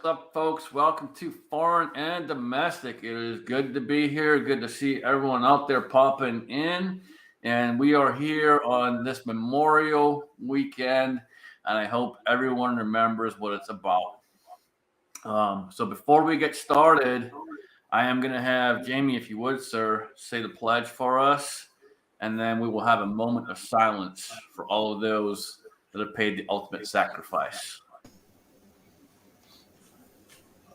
up, folks? Welcome to Foreign and Domestic. It is good to be here. Good to see everyone out there popping in. And we are here on this Memorial weekend, and I hope everyone remembers what it's about. So before we get started, I am going to have Jamie, if you would, sir, say the pledge for us, and then we will have a moment of silence for all of those that have paid the ultimate sacrifice.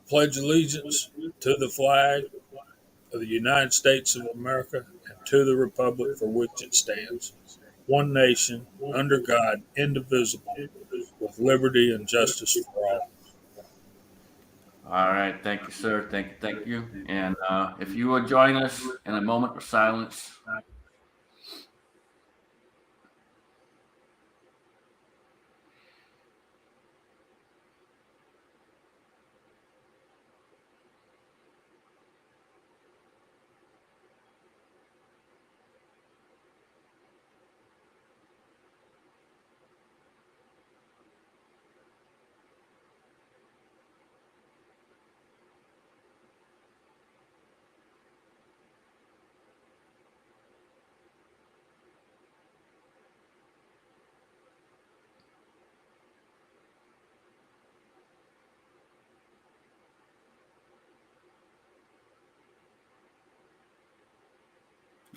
Pledge allegiance to the flag of the United States of America and to the republic for which it stands, one nation, under God, indivisible, with liberty and justice for all. All right. Thank you, sir. Thank you. And if you would join us in a moment of silence.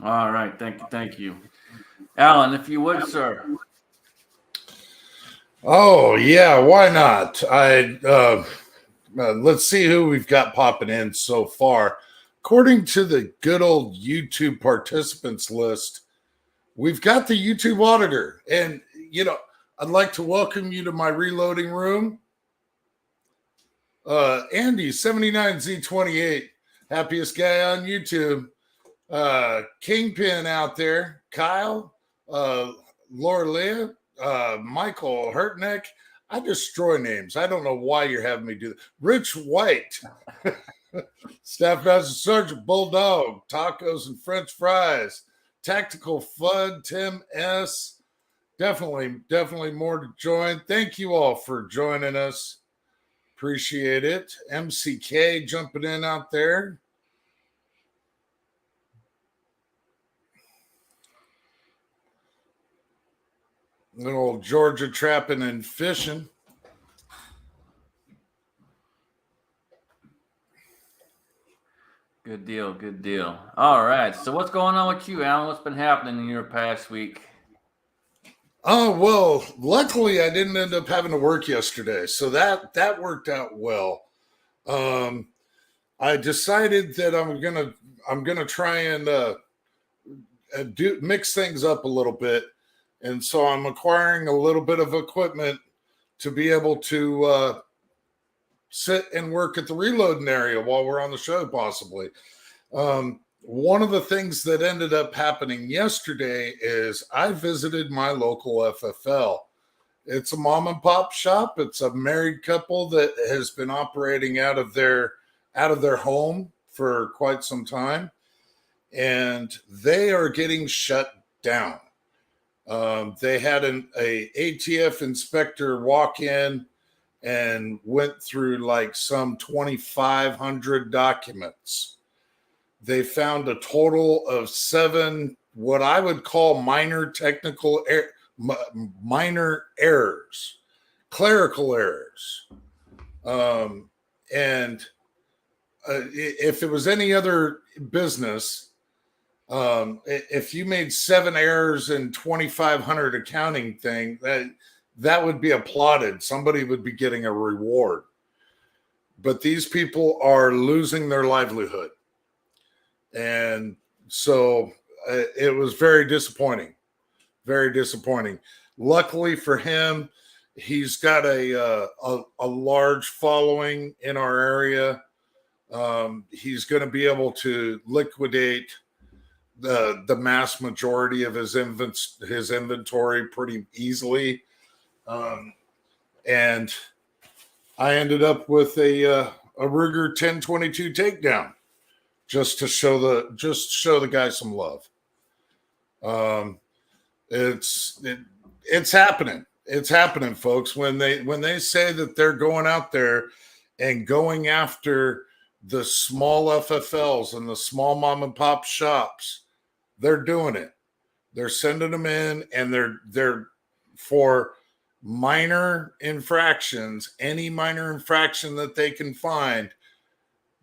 All right. Thank you. Alan, if you would, sir. Oh yeah, why not? Let's see who we've got popping in so far. According to the good old YouTube participants list, we've got the YouTube auditor, and I'd like to welcome you to my reloading room. Andy 79Z28, happiest guy on YouTube. Kingpin out there, Kyle, Laura Leah, Michael Hurtneck. I destroy names. I don't know why you're having me do that. Rich White, Staff Master Sergeant Bulldog, Tacos and French Fries, Tactical Fud, Tim S. Definitely more to join. Thank you all for joining us. Appreciate it. MCK jumping in out there. Little Georgia trapping and fishing. Good deal. All right. So what's going on with you, Alan? What's been happening in your past week? Oh, well, luckily I didn't end up having to work yesterday. So that worked out well. I decided that I'm gonna try and mix things up a little bit. And so I'm acquiring a little bit of equipment to be able to sit and work at the reloading area while we're on the show, possibly. One of the things that ended up happening yesterday is I visited my local FFL. It's a mom and pop shop. It's a married couple that has been operating out of their home for quite some time, and they are getting shut down. They had a ATF inspector walk in and went through like some 2,500 documents. They found a total of 7 what I would call minor errors, clerical errors. If it was any other business, if you made 7 errors in 2,500 accounting thing, that would be applauded. Somebody would be getting a reward. But these people are losing their livelihood. And so it was very disappointing. Very disappointing. Luckily for him, he's got a large following in our area. He's going to be able to liquidate the mass majority of his inventory pretty easily. And I ended up with a Ruger 1022 takedown just to show the guy some love. It's happening. It's happening, folks. When they say that they're going out there and going after the small FFLs and the small mom and pop shops. They're doing it. They're sending them in, and they're for minor infractions, any minor infraction that they can find.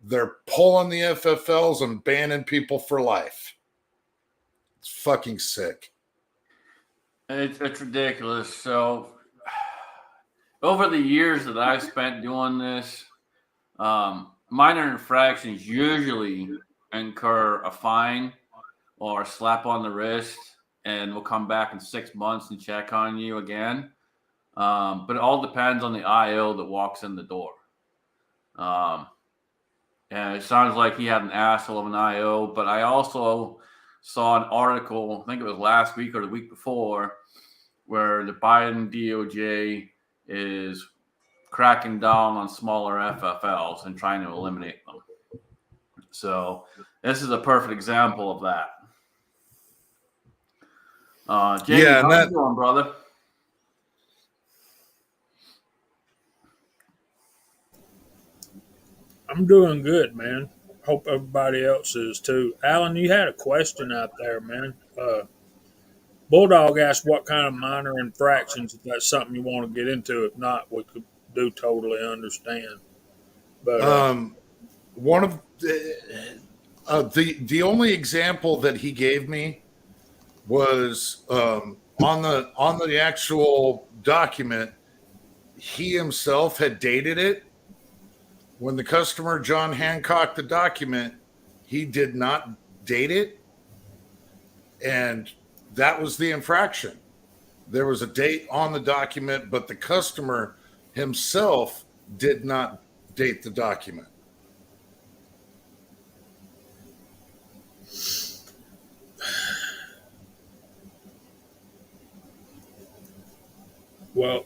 They're pulling the FFLs and banning people for life. It's fucking sick. It's ridiculous. So, over the years that I've spent doing this, minor infractions usually incur a fine or a slap on the wrist, and we'll come back in 6 months and check on you again. But it all depends on the IO that walks in the door. And it sounds like he had an asshole of an IO, but I also saw an article, I think it was last week or the week before, where the Biden DOJ is cracking down on smaller FFLs and trying to eliminate them. So this is a perfect example of that. Jamie, Yeah, and how you doing, brother? I'm doing good, man. Hope everybody else is too. Alan, you had a question out there, man. Bulldog asked what kind of minor infractions, if that's something you want to get into. If not, we could do totally understand. But one of the only example that he gave me was on the actual document. He himself had dated it. When the customer John Hancock the document, he did not date it, and that was the infraction. There was a date on the document, but the customer himself did not date the document. well,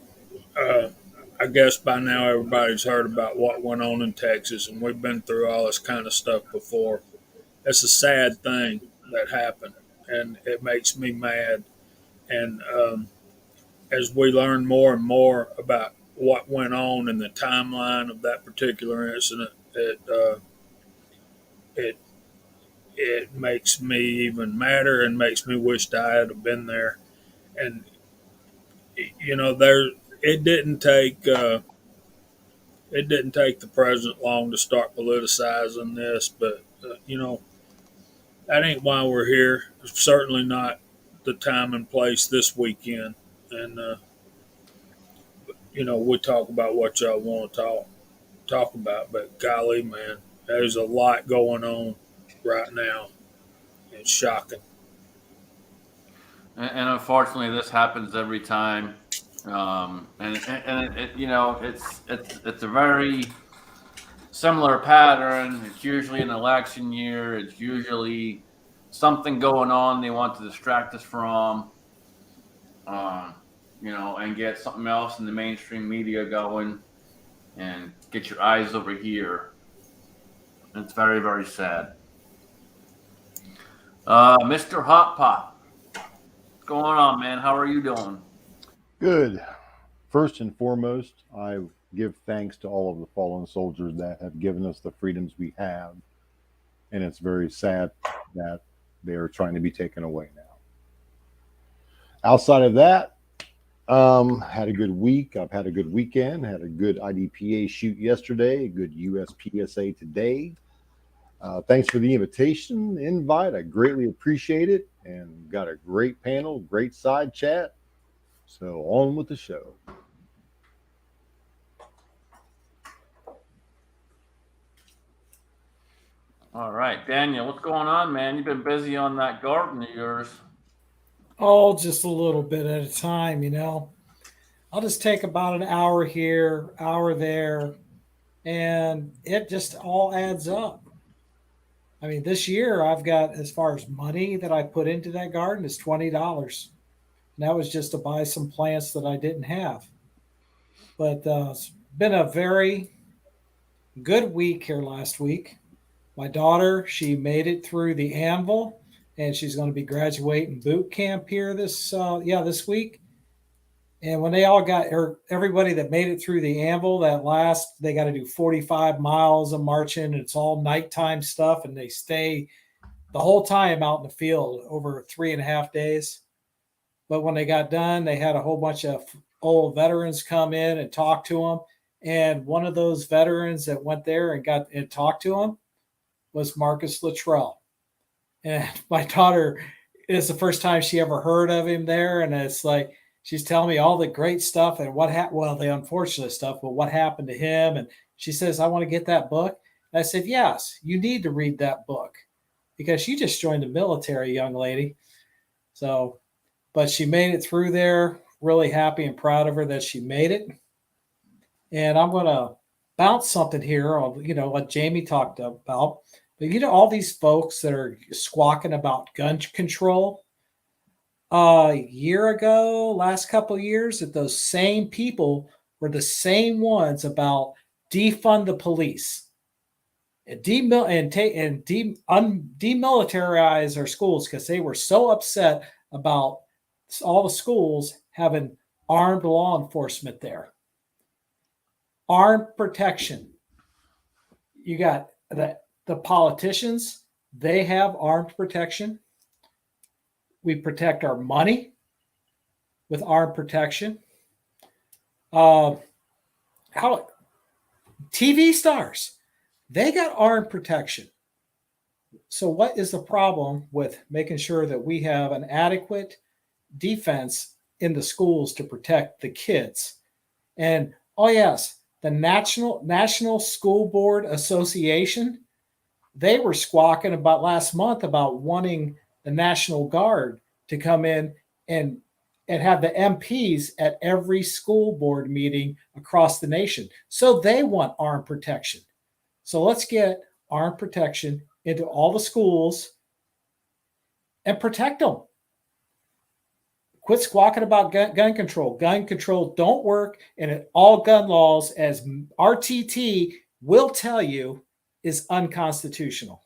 I guess by now everybody's heard about what went on in Texas, and we've been through all this kind of stuff before. It's a sad thing that happened, and it makes me mad. And as we learn more and more about what went on in the timeline of that particular incident, it makes me even madder and makes me wish that I had been there. And it didn't take the president long to start politicizing this, but that ain't why we're here. It's certainly not the time and place this weekend. And we talk about what y'all want to talk about, but golly, man, there's a lot going on right now. It's shocking. And unfortunately, this happens every time. It's a very similar pattern. It's usually an election year. It's usually something going on they want to distract us from, and get something else in the mainstream media going and get your eyes over here. It's very, very sad. Mr. Hot Pot, what's going on, man? How are you doing? Good. First and foremost, I give thanks to all of the fallen soldiers that have given us the freedoms we have. And it's very sad that they are trying to be taken away now. Outside of that, had a good week. I've had a good weekend. Had a good IDPA shoot yesterday, a good USPSA today. Thanks for the invite. I greatly appreciate it. And got a great panel, great side chat. So on with the show. All right, Daniel, what's going on, man? You've been busy on that garden of yours. Oh, just a little bit at a time, I'll just take about an hour here, hour there, and it just all adds up. I mean, this year I've got, as far as money that I put into that garden, is $20. And that was just to buy some plants that I didn't have. But it's been a very good week here last week. My daughter, she made it through the Anvil, and she's going to be graduating boot camp here this week. And when they all got, or everybody that made it through the Anvil, they got to do 45 miles of marching. And it's all nighttime stuff. And they stay the whole time out in the field over 3.5 days. But when they got done, they had a whole bunch of old veterans come in and talk to them. And one of those veterans that went there and got and talked to him was Marcus Luttrell. And my daughter, it's the first time she ever heard of him there. And it's like, she's telling me all the great stuff and the unfortunate stuff, but what happened to him. And she says, I want to get that book. And I said, yes, you need to read that book because you just joined the military, young lady. So, but she made it through there, really happy and proud of her that she made it. And I'm going to bounce something here on, what Jamie talked about. But, all these folks that are squawking about gun control, a year ago, last couple of years, that those same people were the same ones about defund the police and demilitarize our schools because they were so upset about all the schools having armed law enforcement there. Armed protection. You got the politicians, they have armed protection. We protect our money with armed protection. TV stars, they got armed protection. So what is the problem with making sure that we have an adequate defense in the schools to protect the kids? And the National School Board Association, they were squawking about last month about wanting the National Guard to come in and have the MPs at every school board meeting across the nation. So they want armed protection. So let's get armed protection into all the schools and protect them. Quit squawking about gun control. Gun control don't work, and all gun laws, as RTT will tell you, is unconstitutional.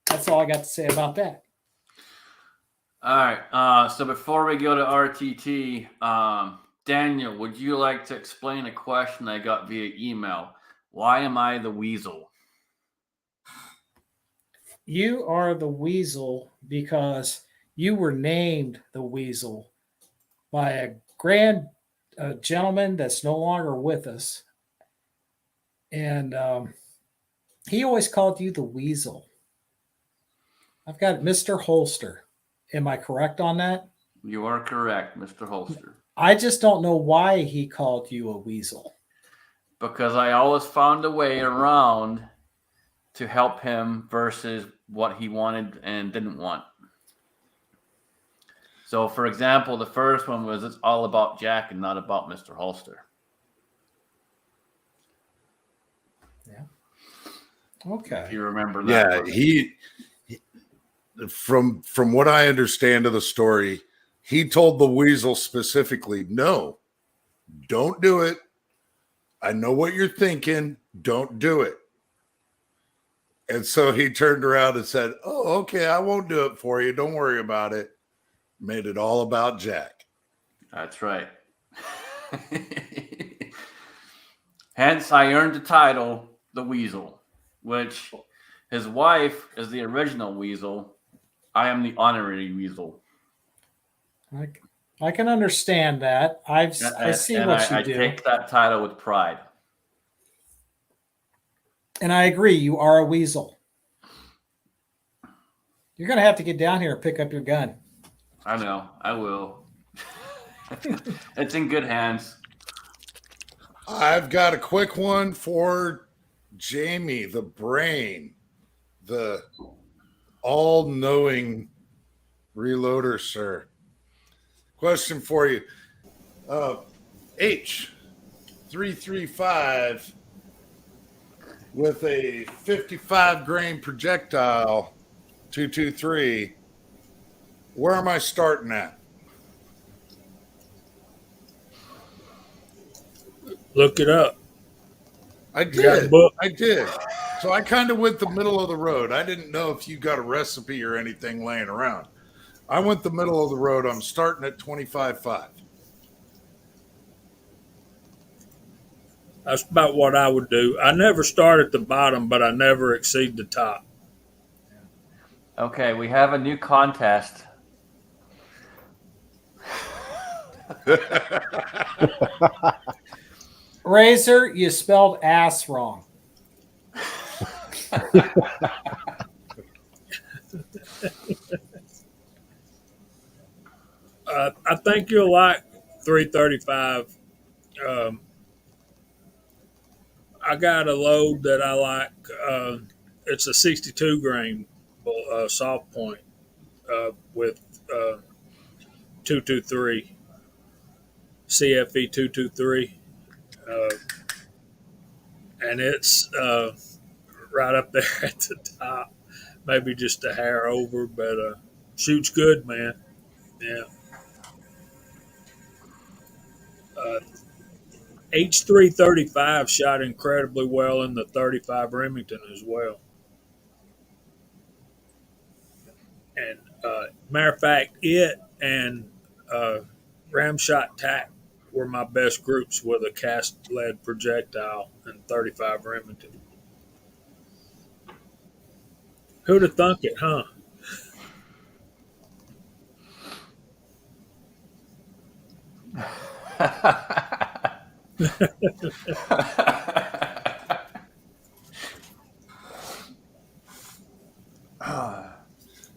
That's all I got to say about that. All right. So before we go to RTT, Daniel, would you like to explain a question I got via email? Why am I the weasel? You are the weasel because you were named the weasel by a gentleman that's no longer with us. And he always called you the weasel. I've got Mr. Holster. Am I correct on that? You are correct, Mr. Holster. I just don't know why he called you a weasel. Because I always found a way around to help him versus what he wanted and didn't want. So, for example, the first one was it's all about Jack and not about Mr. Holster. Yeah. Okay. If you remember that. Yeah, he from what I understand of the story, he told the weasel specifically, no, don't do it. I know what you're thinking. Don't do it. And so he turned around and said, oh, okay, I won't do it for you. Don't worry about it. Made it all about Jack. That's right. Hence, I earned the title, the Weasel, which his wife is the original Weasel. I am the honorary Weasel. I can understand that. I see what you do. I take that title with pride. And I agree, you are a weasel. You're going to have to get down here and pick up your gun. I know. I will. It's in good hands. I've got a quick one for Jamie, the brain, the all-knowing reloader, sir. Question for you. H335 with a 55 grain projectile 223. Where am I starting at? Look it up. I You got a did. book? I did. So I kind of went the middle of the road. I didn't know if you got a recipe or anything laying around. I went the middle of the road. I'm starting at 25.5. That's about what I would do. I never start at the bottom, but I never exceed the top. Okay, we have a new contest. Razor, you spelled ass wrong. I think you'll like 335. I got a load that I like. It's a 62 grain soft point with 223 CFE 223, and it's right up there at the top, maybe just a hair over, but shoots good, man. Yeah. H335 shot incredibly well in the 35 Remington as well. And matter of fact, it and Ramshot Tac were my best groups with a cast lead projectile and 35 Remington. Who'd have thunk it, huh?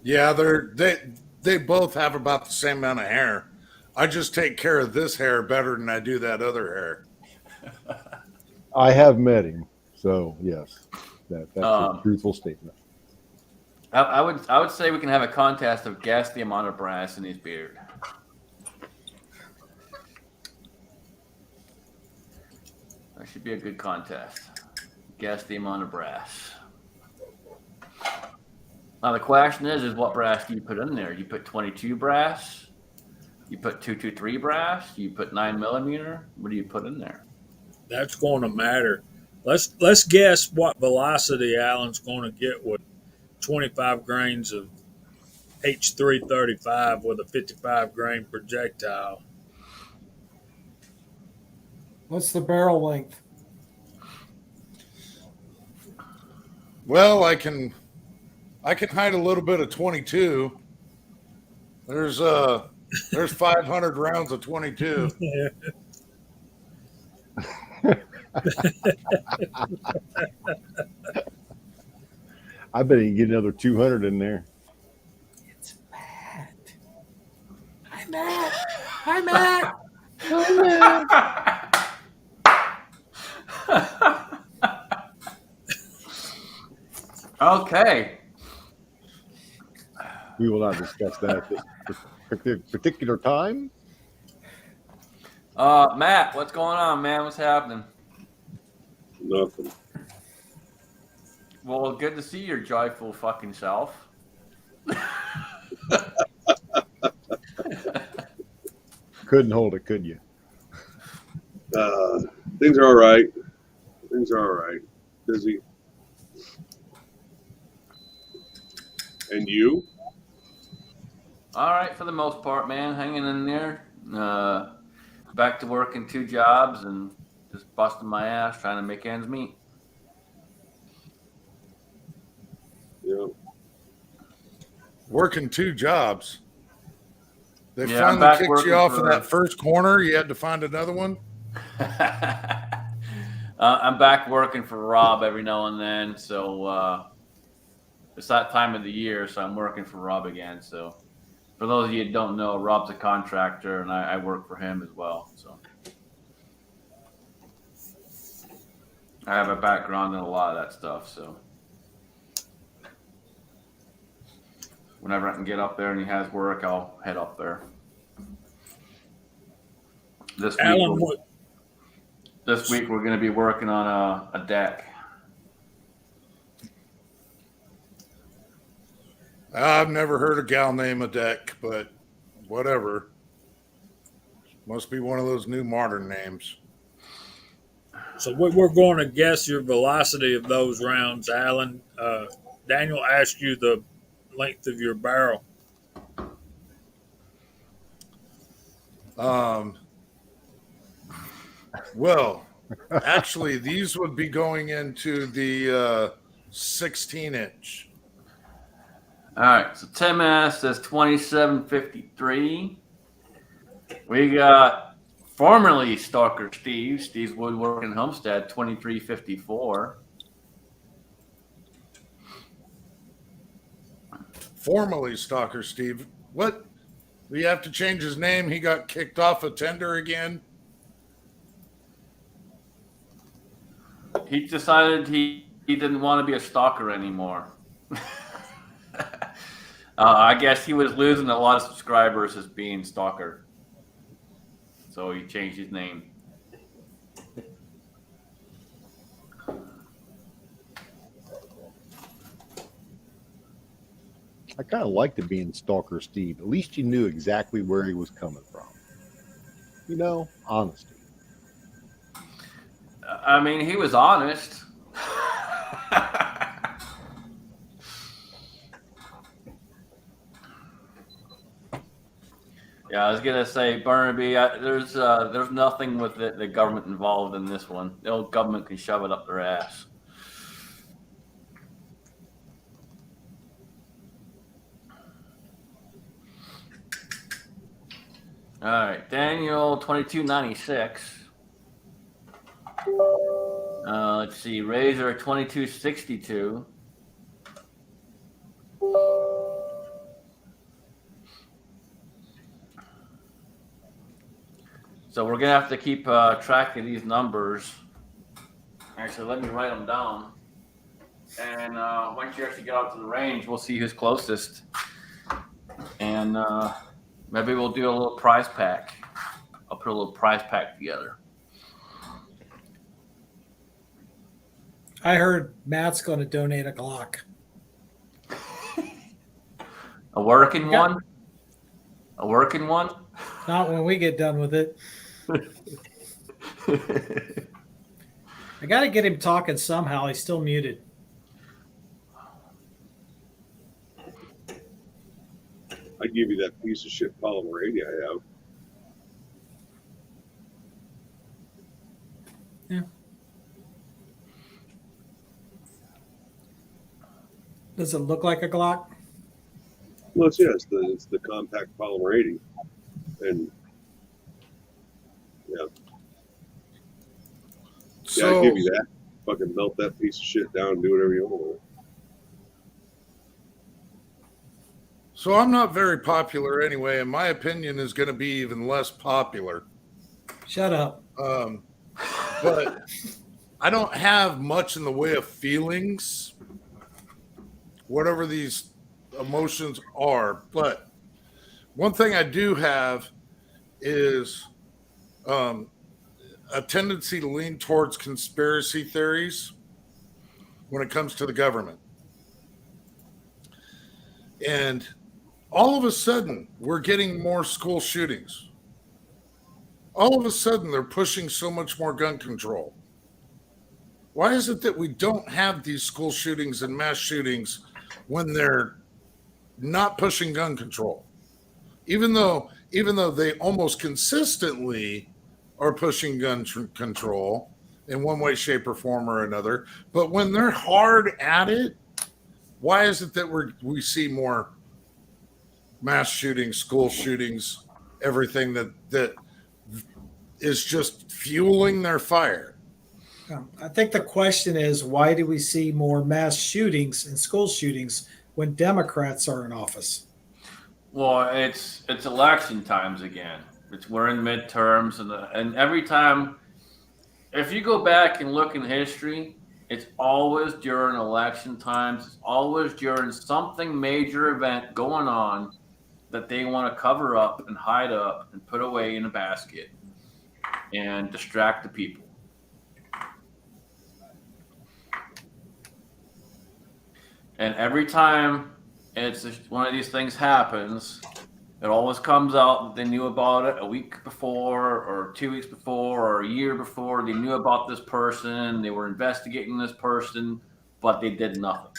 Yeah, they both have about the same amount of hair. I just take care of this hair better than I do that other hair. I have met him, so yes, that's a truthful statement. I would say we can have a contest of guess the amount of brass in his beard. That should be a good contest. Guess the amount of brass. Now the question is what brass do you put in there? You put 22 brass? You put 223 brass? You put 9mm? What do you put in there? That's going to matter. Let's guess what velocity Alan's going to get with 25 grains of H335 with a 55 grain projectile. What's the barrel length? Well, I can hide a little bit of 22. There's 500 rounds of 22. I bet he can get another 200 in there. It's Matt. Hi, Matt. Hi, Matt. Okay. We will not discuss that at this particular time. Matt, what's going on, man? What's happening? Nothing. Well, good to see your joyful fucking self. Couldn't hold it, could you? Things are all right. Things are all right. Busy. And you? All right, for the most part, man. Hanging in there. Back to working 2 jobs and just busting my ass trying to make ends meet. Yeah. Working 2 jobs. They Yeah, I'm finally back kicked working you off for- of that first corner. You had to find another one. I'm back working for Rob every now and then, so it's that time of the year, so I'm working for Rob again. So for those of you who don't know, Rob's a contractor, and I work for him as well. So I have a background in a lot of that stuff. So whenever I can get up there and he has work, I'll head up there. This week, Alan, this week we're going to be working on a deck. I've never heard a gal name a deck, but whatever. Must be one of those new modern names. so we're going to guess your velocity of those rounds, Alan. Daniel asked you the length of your barrel. Well, Actually, these would be going into the 16-inch. All right, so Tim S says 2753. We got formerly Stalker Steve, Steve's Woodworking Homestead, 2354. Formerly Stalker Steve. What? We have to change his name. He got kicked off a tender again. He decided he didn't want to be a stalker anymore. I guess he was losing a lot of subscribers as being stalker. So he changed his name. I kind of liked it being Stalker Steve. At least you knew exactly where he was coming from. You know, honesty. I mean, he was honest. Yeah, I was gonna say, Burnaby. There's nothing with the government involved in this one. The old government can shove it up their ass. All right, Daniel 2296. Let's see, Razor 2262. So we're gonna have to keep track of these numbers. Actually, let me write them down. And once you actually get out to the range, we'll see who's closest. And maybe we'll do a little prize pack. I'll put a little prize pack together. I heard Matt's going to donate a Glock. A working Yeah. one? A working one? Not when we get done with it. I got to get him talking somehow. He's still muted. I give you that piece of shit polymer 80 I have. Does it look like a Glock? Well, it's the compact polymer 80, and yeah, So, I give you that. Fucking melt that piece of shit down and do whatever you want with it. so I'm not very popular anyway, and my opinion is going to be even less popular. Shut up. But I don't have much in the way of feelings, whatever these emotions are. But one thing I do have is a tendency to lean towards conspiracy theories when it comes to the government. And all of a sudden, we're getting more school shootings. All of a sudden, they're pushing so much more gun control. Why is it that we don't have these school shootings and mass shootings when they're not pushing gun control? Even though they almost consistently are pushing gun control in one way, shape, or form or another, but when they're hard at it, why is it that we see more mass shootings, school shootings, everything that is just fueling their fire? I think the question is, why do we see more mass shootings and school shootings when Democrats are in office? Well, it's election times again. We're in midterms, and every time, if you go back and look in history, it's always during election times. It's always during something major event going on that they want to cover up and hide up and put away in a basket and distract the people. And every time one of these things happens, it always comes out that they knew about it a week before or 2 weeks before or a year before. They knew about this person. They were investigating this person, but they did nothing.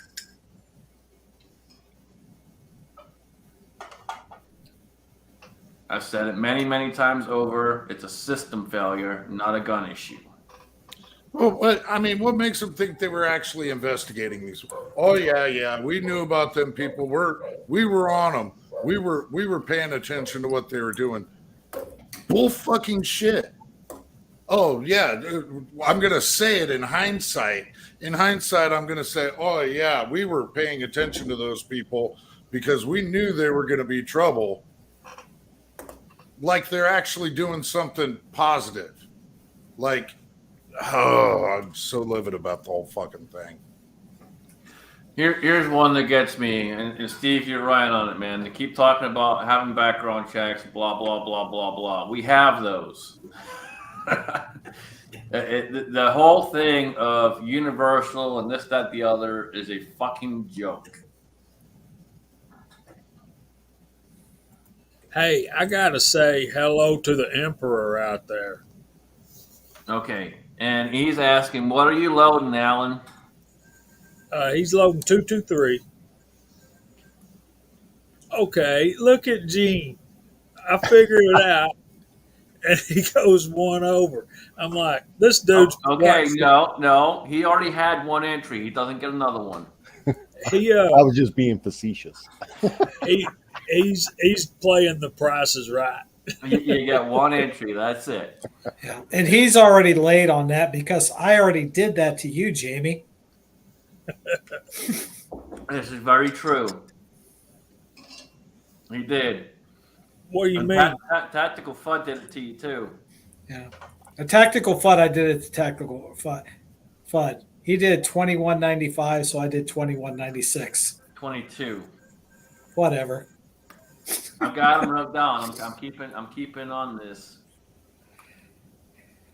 I've said it many, many times over. It's a system failure, not a gun issue. Well, what makes them think they were actually investigating these? Oh yeah, we knew about them people. We were on them. We were paying attention to what they were doing. Bull fucking shit. Oh yeah, I'm gonna say it in hindsight. In hindsight, I'm gonna say, oh yeah, we were paying attention to those people because we knew they were gonna be trouble. Like they're actually doing something positive. Like, oh, I'm so livid about the whole fucking thing. Here's one that gets me, and Steve, you're right on it, man. They keep talking about having background checks, blah blah blah blah blah. We have those. The whole thing of universal and this, that, the other is a fucking joke. Hey, I gotta say hello to the Emperor out there. Okay, and he's asking, "What are you loading, Alan?" He's loading 223. Okay, look at Gene. I figured it out. And he goes one over. I'm like, this dude's okay. No, he already had one entry. He doesn't get another one. He I was just being facetious. he's playing the prices right. You get one entry. That's it. Yeah. And he's already late on that because I already did that to you, Jamie. This is very true. He did. What do you And mean? Tactical FUD did it to you too. Yeah. A tactical FUD, I did it to tactical FUD. He did 21.95, so I did 21.96. 22. Whatever. I've got him wrote down. I'm keeping on this.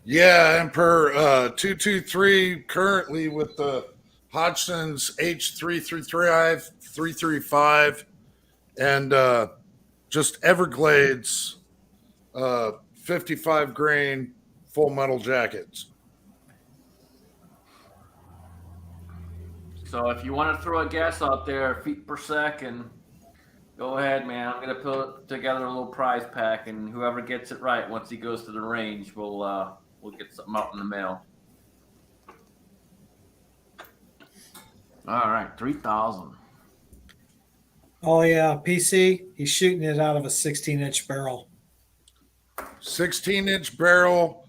Yeah, Emperor 223 currently with the Hodgson's H335, 335, and just Everglades 55 grain full metal jackets. So if you want to throw a guess out there, feet per second, go ahead, man. I'm gonna put together a little prize pack, and whoever gets it right once he goes to the range, we'll get something out in the mail. All right, 3,000. Oh, yeah. PC, he's shooting it out of a 16-inch barrel. 16-inch barrel.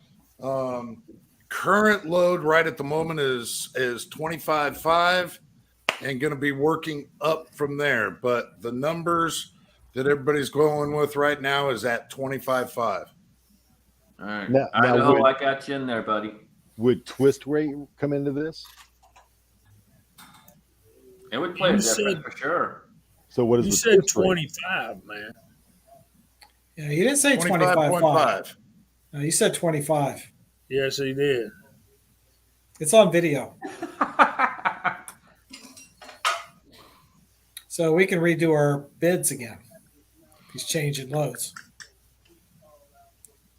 Current load right at the moment is 25.5 and going to be working up from there. But the numbers that everybody's going with right now is at 25.5. All right. Now Idaho, I got you in there, buddy. Would twist rate come into this? It would play a difference for sure. So what is You the said twist rate? 25, man. Yeah, he didn't say 25.5. 25.5. No, he said 25. Yes, he did. It's on video. So we can redo our bids again. He's changing loads.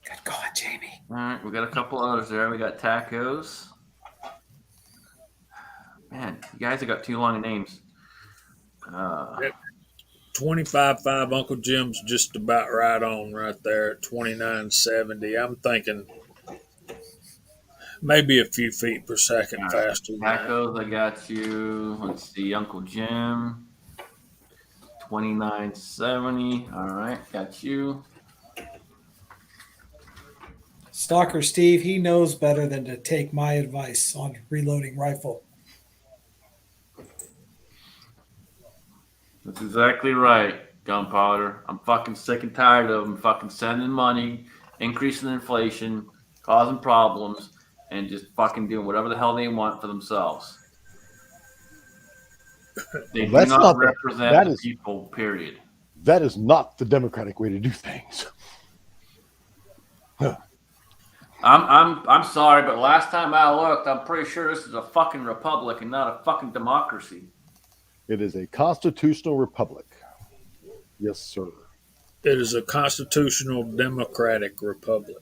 Good God, Jamie. All right, we got a couple others there. We got tacos. Man, you guys have got too long names. 25.5 Uncle Jim's just about right on right there at 29.70. I'm thinking maybe a few feet per second All right, faster than that. Tacos, I got you. Let's see, Uncle Jim. 29.70. All right, got you. Stalker Steve, he knows better than to take my advice on reloading rifle. That's exactly right, Gunpowder. I'm fucking sick and tired of them fucking sending money, increasing inflation, causing problems, and just fucking doing whatever the hell they want for themselves. They Well, do that's not not the- represent that the is- people, period. That is not the democratic way to do things. I'm sorry, but last time I looked, I'm pretty sure this is a fucking republic and not a fucking democracy. It is a constitutional republic. Yes, sir. It is a constitutional democratic republic.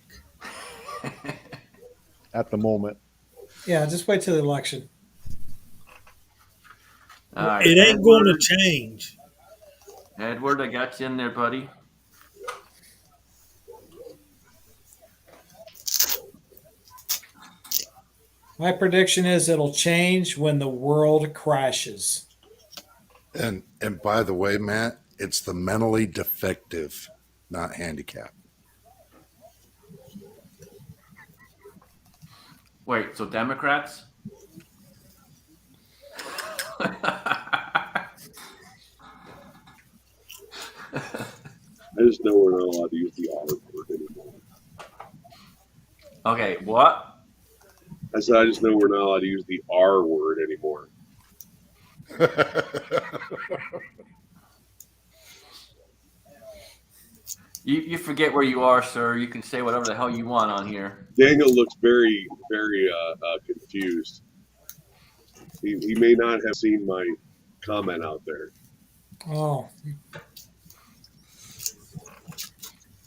At the moment. Yeah, just wait till the election. All right, It ain't going to change. Edward, I got you in there, buddy. My prediction is it'll change when the world crashes. And by the way, Matt, it's the mentally defective, not handicapped. Wait, so Democrats? I just know we're not allowed to use the R word anymore. Okay, what? I said I just know we're not allowed to use the R word anymore. You forget where you are, sir. You can say whatever the hell you want on here. Daniel looks very, very confused. He may not have seen my comment out there. Oh.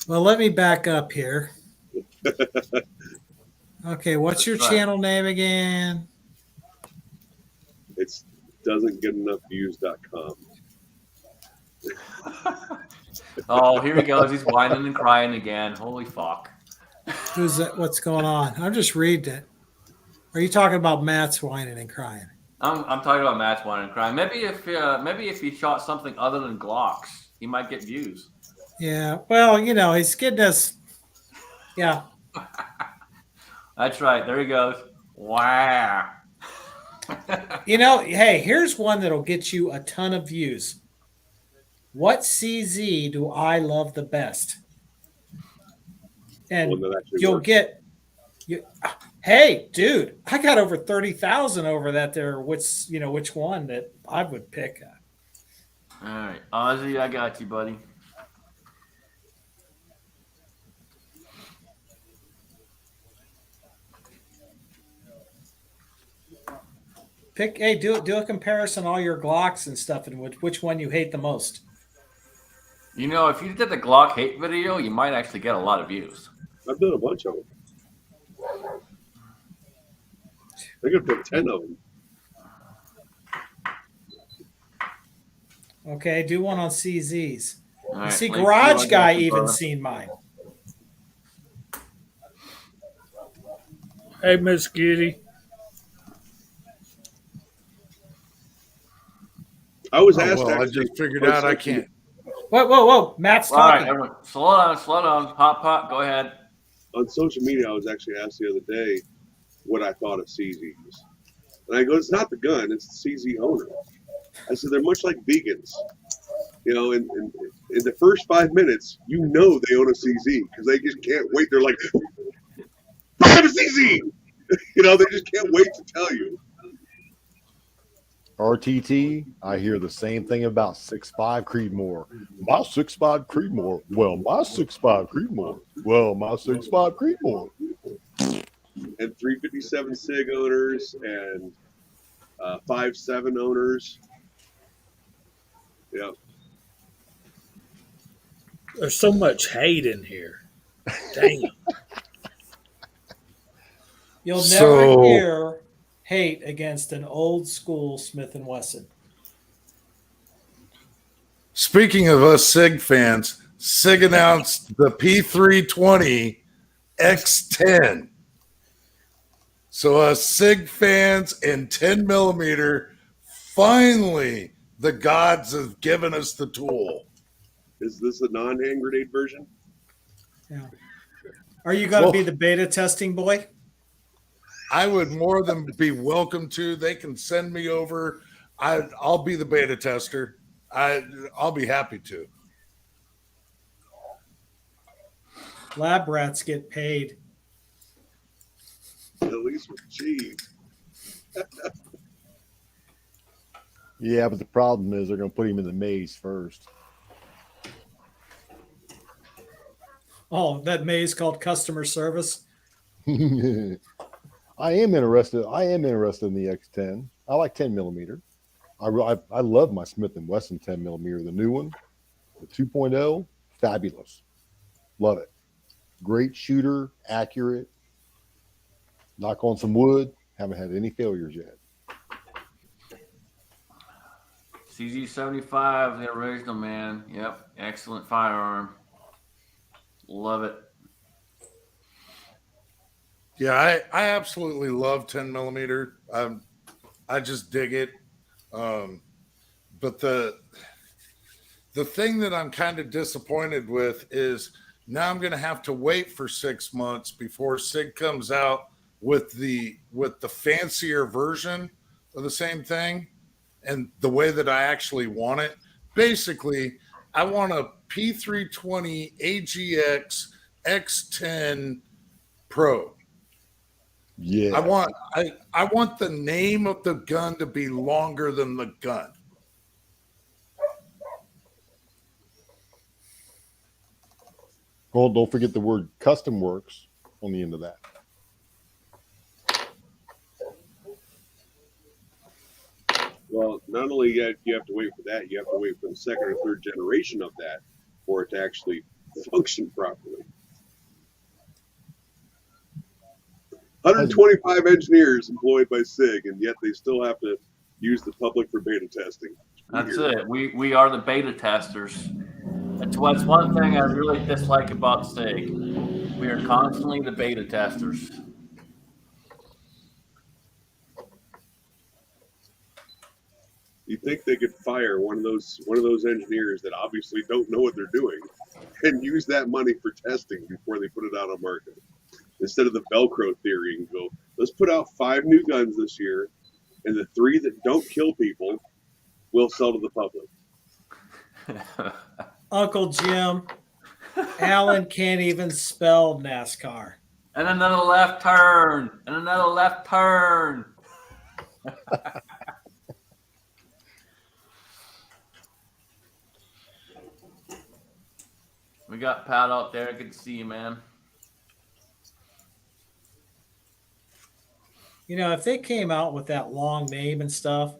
Well, let me back up here. Okay, what's your Right. channel name again? It's doesn'tgetenoughviews.com. Oh, here he goes. He's whining and crying again. Holy fuck. Who's that? What's going on? I'm just reading it. Are you talking about Matt's whining and crying? I'm talking about Matt's whining and crying. Maybe if he shot something other than Glocks, he might get views. Yeah. Well, you know, he's getting us. Yeah. That's right. There he goes. Wow. You know, hey, here's one that'll get you a ton of views. What CZ do I love the best? And One that actually you'll works. get you. Hey, dude, I got over 30,000 over that there. Which one that I would pick? All right, Ozzy, I got you, buddy. Pick. Hey, do a comparison all your Glocks and stuff, and which one you hate the most. You know, if you did the Glock hate video, you might actually get a lot of views. I've done a bunch of them. I could put 10 of them. Okay, do one on CZs. All You right, see, link Garage you, I Guy got you, even brother. seen mine. Hey, Miss Kitty. I was Oh, asked. well, I actually, just figured out I can't. Whoa! Matt's All right, talking. everyone, slow down. Pop, go ahead. On social media, I was actually asked the other day what I thought of CZs. And I go, it's not the gun, it's the CZ owner. I said, they're much like vegans. You know, in the first 5 minutes, you know they own a CZ because they just can't wait. They're like, I have a CZ! You know, they just can't wait to tell you. RTT, I hear the same thing about 6.5 Creedmoor. My 6.5 Creedmoor. Well, my 6.5 Creedmoor. Well, my 6.5 Creedmoor. And 357 SIG owners and 5.7 owners. Yeah. There's so much hate in here. Damn. You'll So- never hear hate against an old school Smith & Wesson. Speaking of us SIG fans, SIG announced the P320 X10. So us SIG fans and 10 millimeter, finally the gods have given us the tool. Is this a non-hand grenade version? Yeah. Are you going to Well- be the beta testing boy? I would more than be welcome to. They can send me over. I'll be the beta tester. I'll be happy to. Lab rats get paid. At least with cheese. Yeah, but the problem is they're going to put him in the maze first. Oh, that maze called customer service. I am interested in the X10. I like 10 millimeter. I love my Smith & Wesson 10 millimeter. The new one, the 2.0, fabulous. Love it. Great shooter, accurate. Knock on some wood. Haven't had any failures yet. CZ75, the original, man. Yep, excellent firearm. Love it. Yeah, I absolutely love 10 millimeter. I just dig it. But the thing that I'm kind of disappointed with is now I'm going to have to wait for 6 months before SIG comes out with the fancier version of the same thing and the way that I actually want it. Basically, I want a P320 AGX X10 Pro. Yeah. I want the name of the gun to be longer than the gun. Well, don't forget the word custom works on the end of that. Well, not only you have to wait for that, you have to wait for the second or third generation of that for it to actually function properly. 125 engineers employed by SIG, and yet they still have to use the public for beta testing. That's it. We are the beta testers. That's what's one thing I really dislike about SIG. We are constantly the beta testers. You'd think they could fire one of those engineers that obviously don't know what they're doing and use that money for testing before they put it out on market. Instead of the Velcro theory and go, let's put out 5 new guns this year, and the 3 that don't kill people will sell to the public. Uncle Jim, Alan can't even spell NASCAR. And another left turn. And another left turn. We got Pat out there. Good to see you, man. You know, if they came out with that long name and stuff,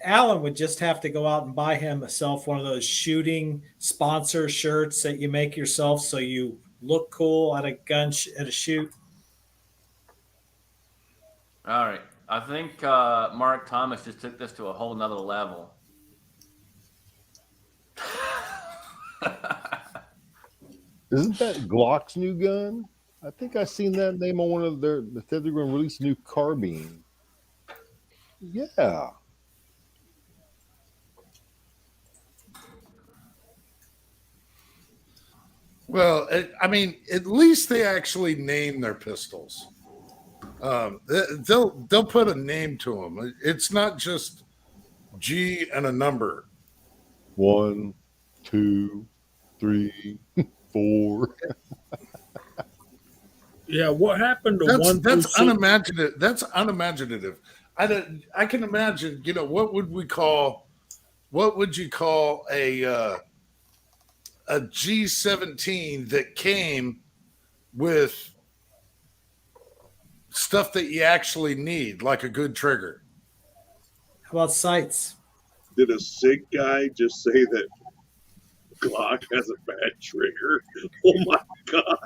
Alan would just have to go out and buy himself one of those shooting sponsor shirts that you make yourself so you look cool at a at a shoot. All right. I think Mark Thomas just took this to a whole nother level. Isn't that Glock's new gun? I think I seen that name on one of their. They said they're going to release a new carbine. Yeah. Well, I mean, at least they actually name their pistols. They'll put a name to them. It's not just G and a number. 1, 2, 3, 4. Yeah, what happened to That's unimaginative. That's unimaginative. I can imagine. You know, what would you call a G17 that came with stuff that you actually need, like a good trigger? How about sights? Did a SIG guy just say that Glock has a bad trigger? Oh my God.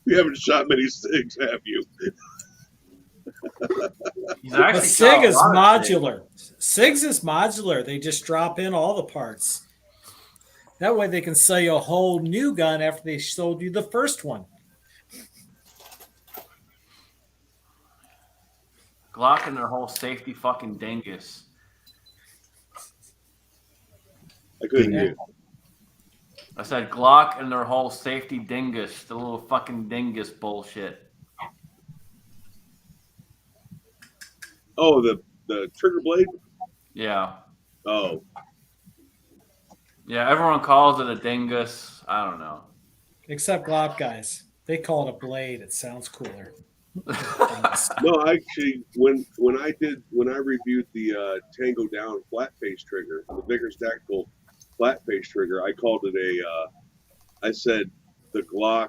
You haven't shot many SIGs, have you? He's But actually SIG is shot a lot of modular. SIGs is modular. They just drop in all the parts. That way they can sell you a whole new gun after they sold you the first one. Glock and their whole safety fucking dingus. I couldn't Yeah. hear. I said Glock and their whole safety dingus, the little fucking dingus bullshit. Oh, the trigger blade? Yeah. Oh, Yeah, everyone calls it a dingus. I don't know. Except Glock guys. They call it a blade. It sounds cooler. no, actually, when I reviewed the Tango Down flat face trigger, the Vickers Tactical flat face trigger, I called it I said the Glock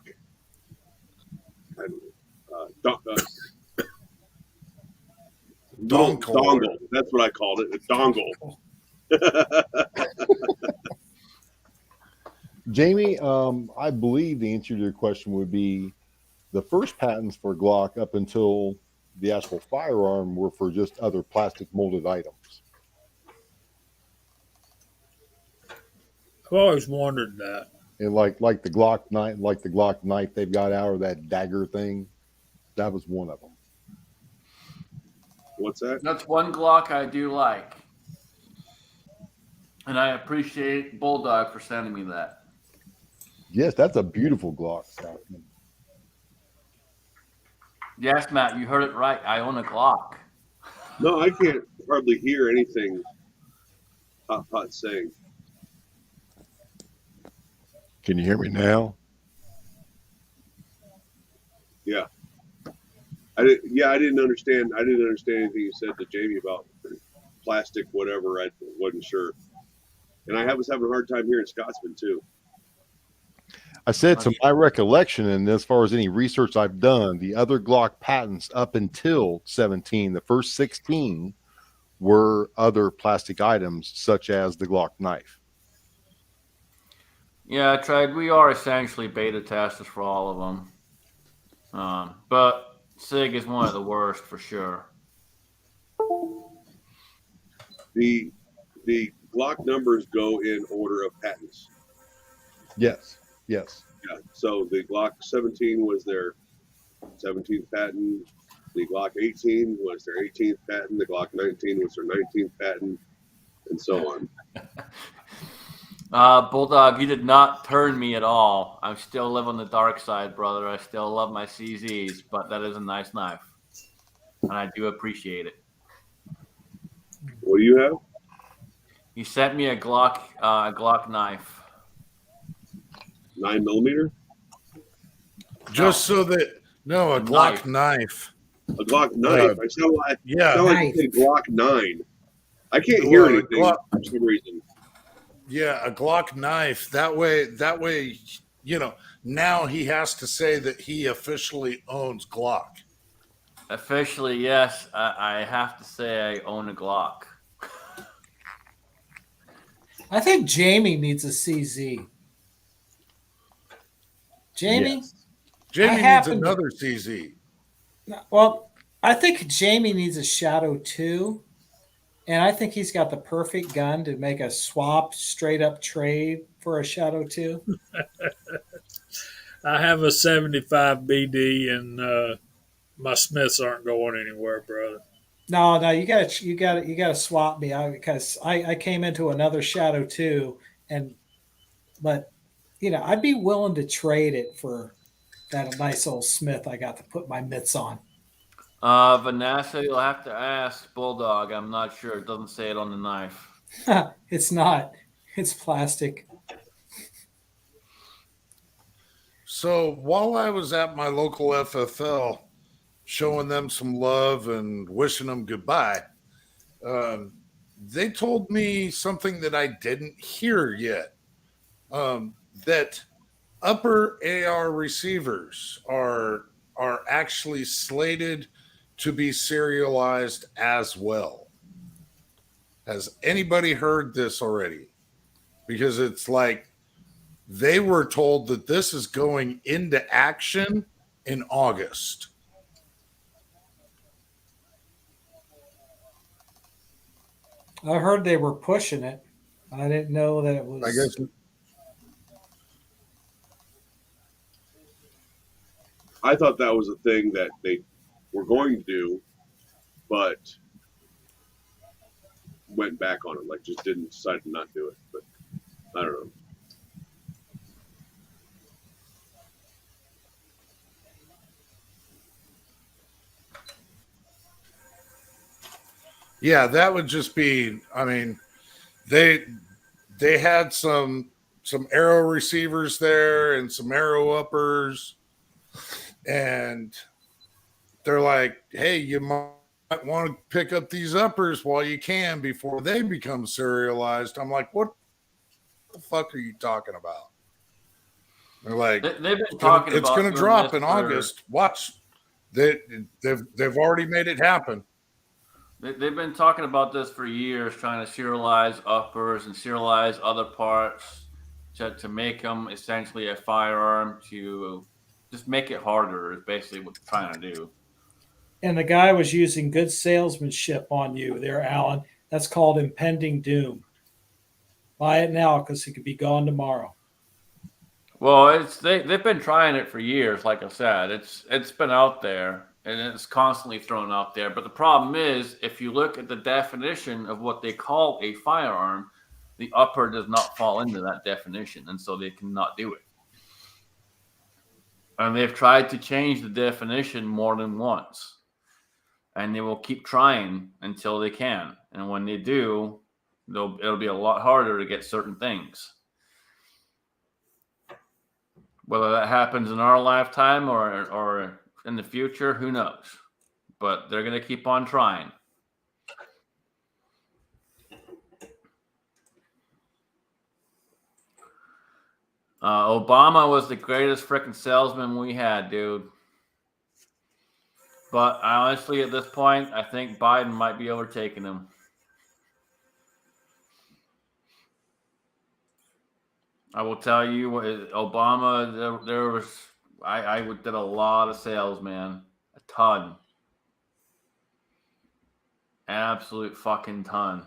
dongle. That's what I called it, a dongle. Jamie, I believe the answer to your question would be the first patents for Glock up until the actual firearm were for just other plastic molded items. I've always wondered that. And like the Glock knife they've got out, or that dagger thing. That was one of them. What's that? That's one Glock I do like. And I appreciate Bulldog for sending me that. Yes, that's a beautiful Glock, Scotsman. Yes, Matt, you heard it right. I own a Glock. No, I can't hardly hear anything Hot saying. Can you hear me now? Yeah. I didn't understand. I didn't understand anything you said to Jamie about plastic, whatever. I wasn't sure. And I was having a hard time hearing Scotsman too. I said, to my recollection, and as far as any research I've done, the other Glock patents up until 17, the first 16 were other plastic items, such as the Glock knife. Yeah, I tried. We are essentially beta testers for all of them. But SIG is one of the worst for sure. The Glock numbers go in order of patents. Yes, yes. Yeah. So the Glock 17 was their 17th patent. The Glock 18 was their 18th patent. The Glock 19 was their 19th patent, and so on. Bulldog, you did not turn me at all. I still live on the dark side, brother. I still love my CZs, but that is a nice knife, and I do appreciate it. What do you have? He sent me a Glock knife. 9mm? Just so that a Glock knife. A Glock knife. I sound like Yeah, a Glock 9. I can't hear anything for some reason. yeah, a Glock knife. That way, now he has to say that he officially owns Glock. Officially, yes, I have to say I own a Glock. I think Jamie needs a CZ. Jamie? Yes. Jamie needs happen to- another CZ. Well, I think Jamie needs a Shadow 2. And I think he's got the perfect gun to make a swap straight up trade for a Shadow 2. I have a 75 BD, and my Smiths aren't going anywhere, brother. No, you gotta swap me because I came into another Shadow 2, but I'd be willing to trade it for that nice old Smith I got to put my mitts on. Vanessa, you'll have to ask Bulldog. I'm not sure. It doesn't say it on the knife. It's not. It's plastic. So while I was at my local FFL, showing them some love and wishing them goodbye, they told me something that I didn't hear yet. That upper AR receivers are actually slated to be serialized as well. Has anybody heard this already? Because it's like they were told that this is going into action in August. I heard they were pushing it. I didn't know that it was. I guess I thought that was a thing that they were going to do, but went back on it. Like, just didn't decide to not do it. But I don't know. yeah, that would just be. I mean, they had some arrow receivers there and some arrow uppers, and they're like, hey, you might want to pick up these uppers while you can before they become serialized. I'm like, what the fuck are you talking about? They're like, They've been talking it's about going to doing drop this in for- August. Watch, they've already made it happen. They've been talking about this for years, trying to serialize uppers and serialize other parts to make them essentially a firearm, to just make it harder is basically what they're trying to do. And the guy was using good salesmanship on you there, Alan. That's called impending doom. Buy it now because it could be gone tomorrow. Well, they've been trying it for years. Like I said, it's been out there and it's constantly thrown out there. But the problem is, if you look at the definition of what they call a firearm, the upper does not fall into that definition, and so they cannot do it. And they've tried to change the definition more than once, and they will keep trying until they can. And when they do, it'll be a lot harder to get certain things. Whether that happens in our lifetime or in the future, who knows? But they're going to keep on trying. Obama was the greatest freaking salesman we had, dude. But honestly, at this point, I think Biden might be overtaking him. I will tell you, Obama, there was, I did a lot of sales, man. A ton. Absolute fucking ton.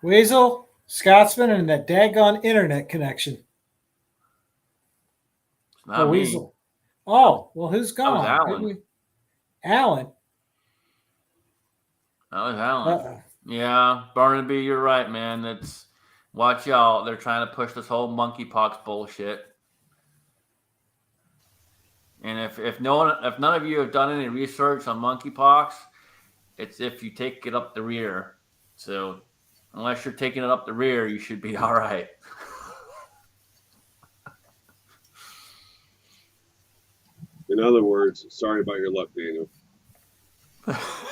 Weasel, Scotsman, and that daggone internet connection. It's not me. Weasel. Oh, well, who's That was gone? Alan. Alan. That was Alan. Uh-oh. Yeah, Barnaby, you're right, man. It's watch out. They're trying to push this whole monkeypox bullshit. And if none of you have done any research on monkeypox, it's if you take it up the rear. So unless you're taking it up the rear, you should be all right. In other words, sorry about your luck, Daniel.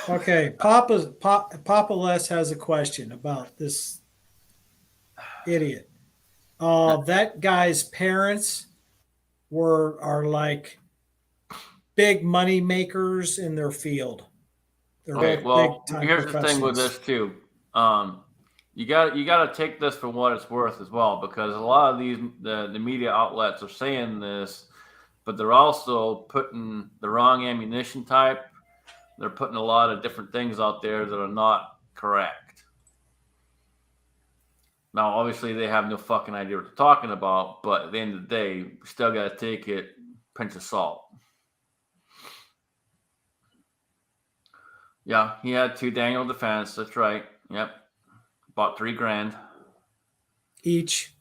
Okay, Papa Les has a question about this idiot. That guy's parents are like big money makers in their field. They're Okay, well, big-time here's the thing with professionals. this too. You got to take this for what it's worth as well, because a lot of these the media outlets are saying this, but they're also putting the wrong ammunition type. They're putting a lot of different things out there that are not correct. Now, obviously, they have no fucking idea what they're talking about, but at the end of the day, we still got to take it pinch of salt. Yeah, he had 2 Daniel Defense. That's right. Yep. Bought $3,000 Each.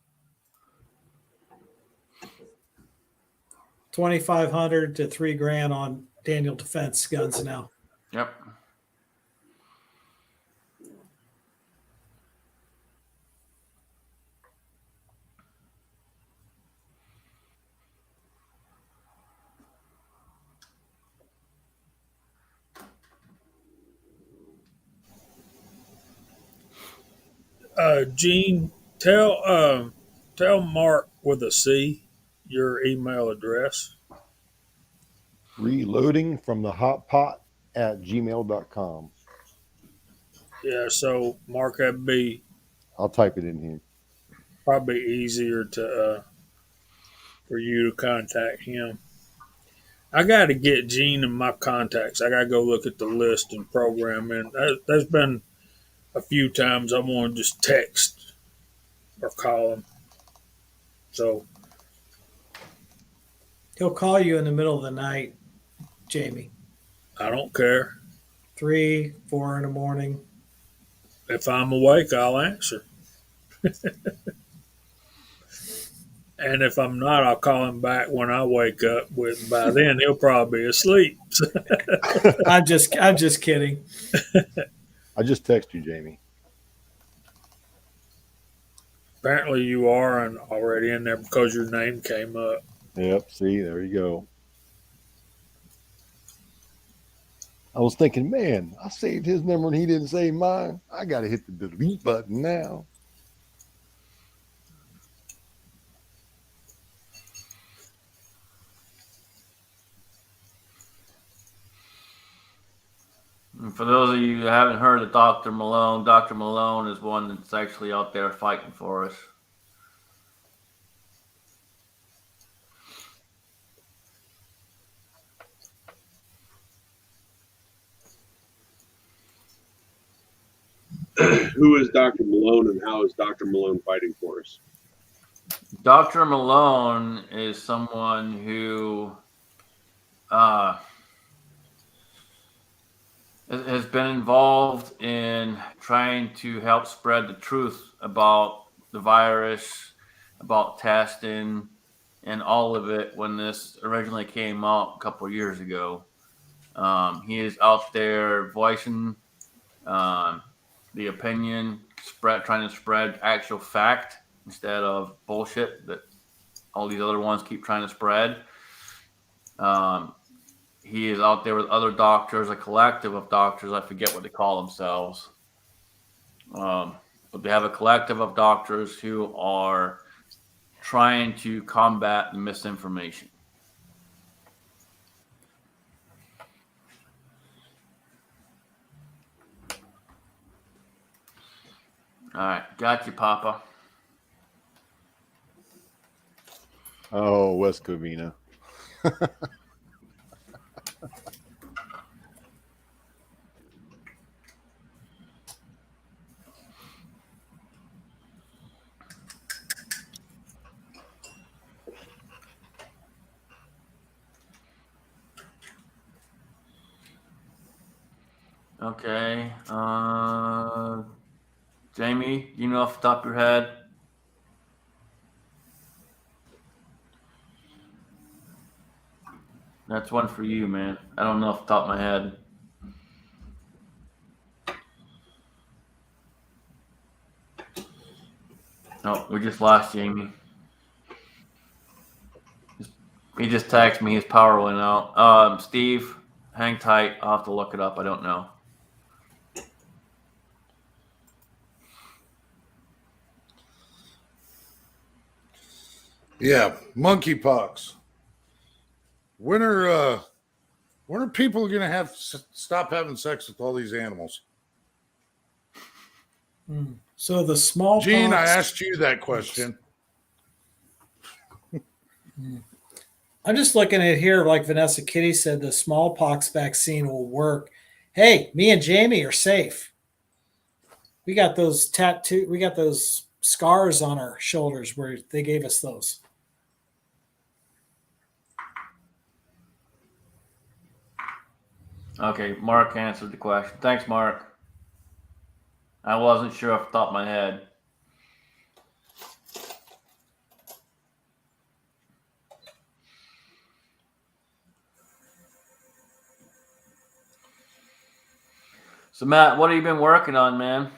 2,500 to $3,000 on Daniel Defense guns now. Yep. Gene, tell Mark with a C your email address. Reloading from the hot pot at gmail.com. Yeah, so Mark, that'd be I'll type it in here. probably easier to for you to contact him. I got to get Gene in my contacts. I got to go look at the list and program in. There's been a few times I want to just text or call him. So He'll call you in the middle of the night, Jamie. I don't care. 3, 4 in the morning. If I'm awake, I'll answer. And if I'm not, I'll call him back when I wake up. By then, he'll probably be asleep. I'm just kidding. I just text you, Jamie. Apparently, you are already in there because your name came up. Yep. See, there you go. I was thinking, man, I saved his number and he didn't save mine. I got to hit the delete button now. And for those of you who haven't heard of Dr. Malone is one that's actually out there fighting for us. Who is Dr. Malone and how is Dr. Malone fighting for us? Dr. Malone is someone who has been involved in trying to help spread the truth about the virus, about testing, and all of it when this originally came out a couple of years ago. He is out there voicing the opinion, trying to spread actual fact instead of bullshit that all these other ones keep trying to spread. He is out there with other doctors, a collective of doctors. I forget what they call themselves. But they have a collective of doctors who are trying to combat the misinformation. All right. Got you, Papa. Oh, West Covina. Okay. Jamie, you know off the top of your head? That's one for you, man. I don't know off the top of my head. No, we just lost Jamie. He just texted me his power went out. Steve, hang tight. I'll have to look it up. I don't know. Yeah, monkeypox. When are people going to have stop having sex with all these animals? So the smallpox. Gene, I asked you that question. I'm just looking at here, like Vanessa Kitty said, the smallpox vaccine will work. Hey, me and Jamie are safe. We got those we got those scars on our shoulders where they gave us those. Okay, Mark answered the question. Thanks, Mark. I wasn't sure off the top of my head. So, Matt, what have you been working on, man?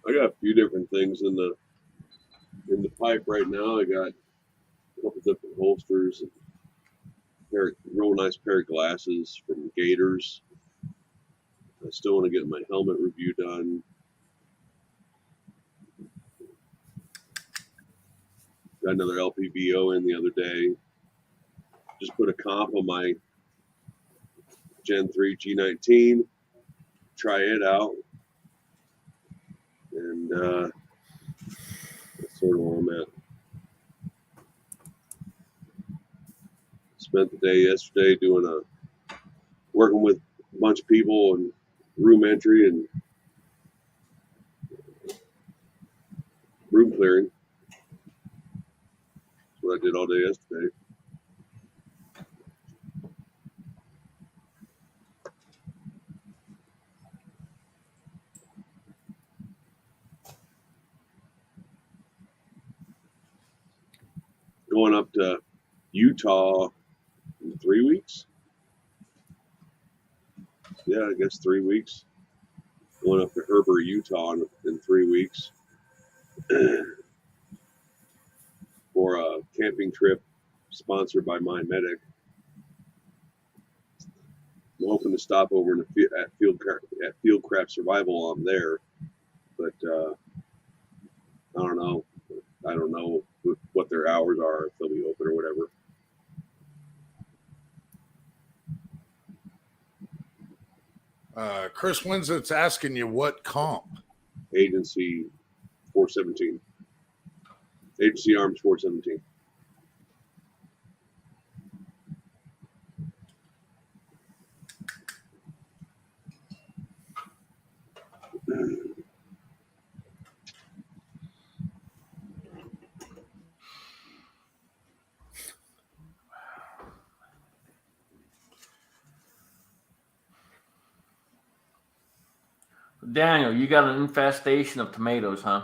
I got a few different things in the pipe right now. I got a couple different holsters, real nice pair of glasses from Gators. I still want to get my helmet review done. Got another LPVO in the other day. Just put a comp on my Gen 3 G19. Try it out. And that's sort of where I'm at. Spent the day yesterday working with a bunch of people and room entry and room clearing. That's what I did all day yesterday. Going up to Utah in 3 weeks. Yeah, I guess 3 weeks. Going up to Herbert, Utah in 3 weeks for a camping trip sponsored by My Medic. I'm hoping to stop over at Fieldcraft Survival while I'm there, but I don't know. I don't know what their hours are, if they'll be open or whatever. Chris Winsett's asking you what comp. Agency 417. Agency Arms 417. Daniel, you got an infestation of tomatoes, huh?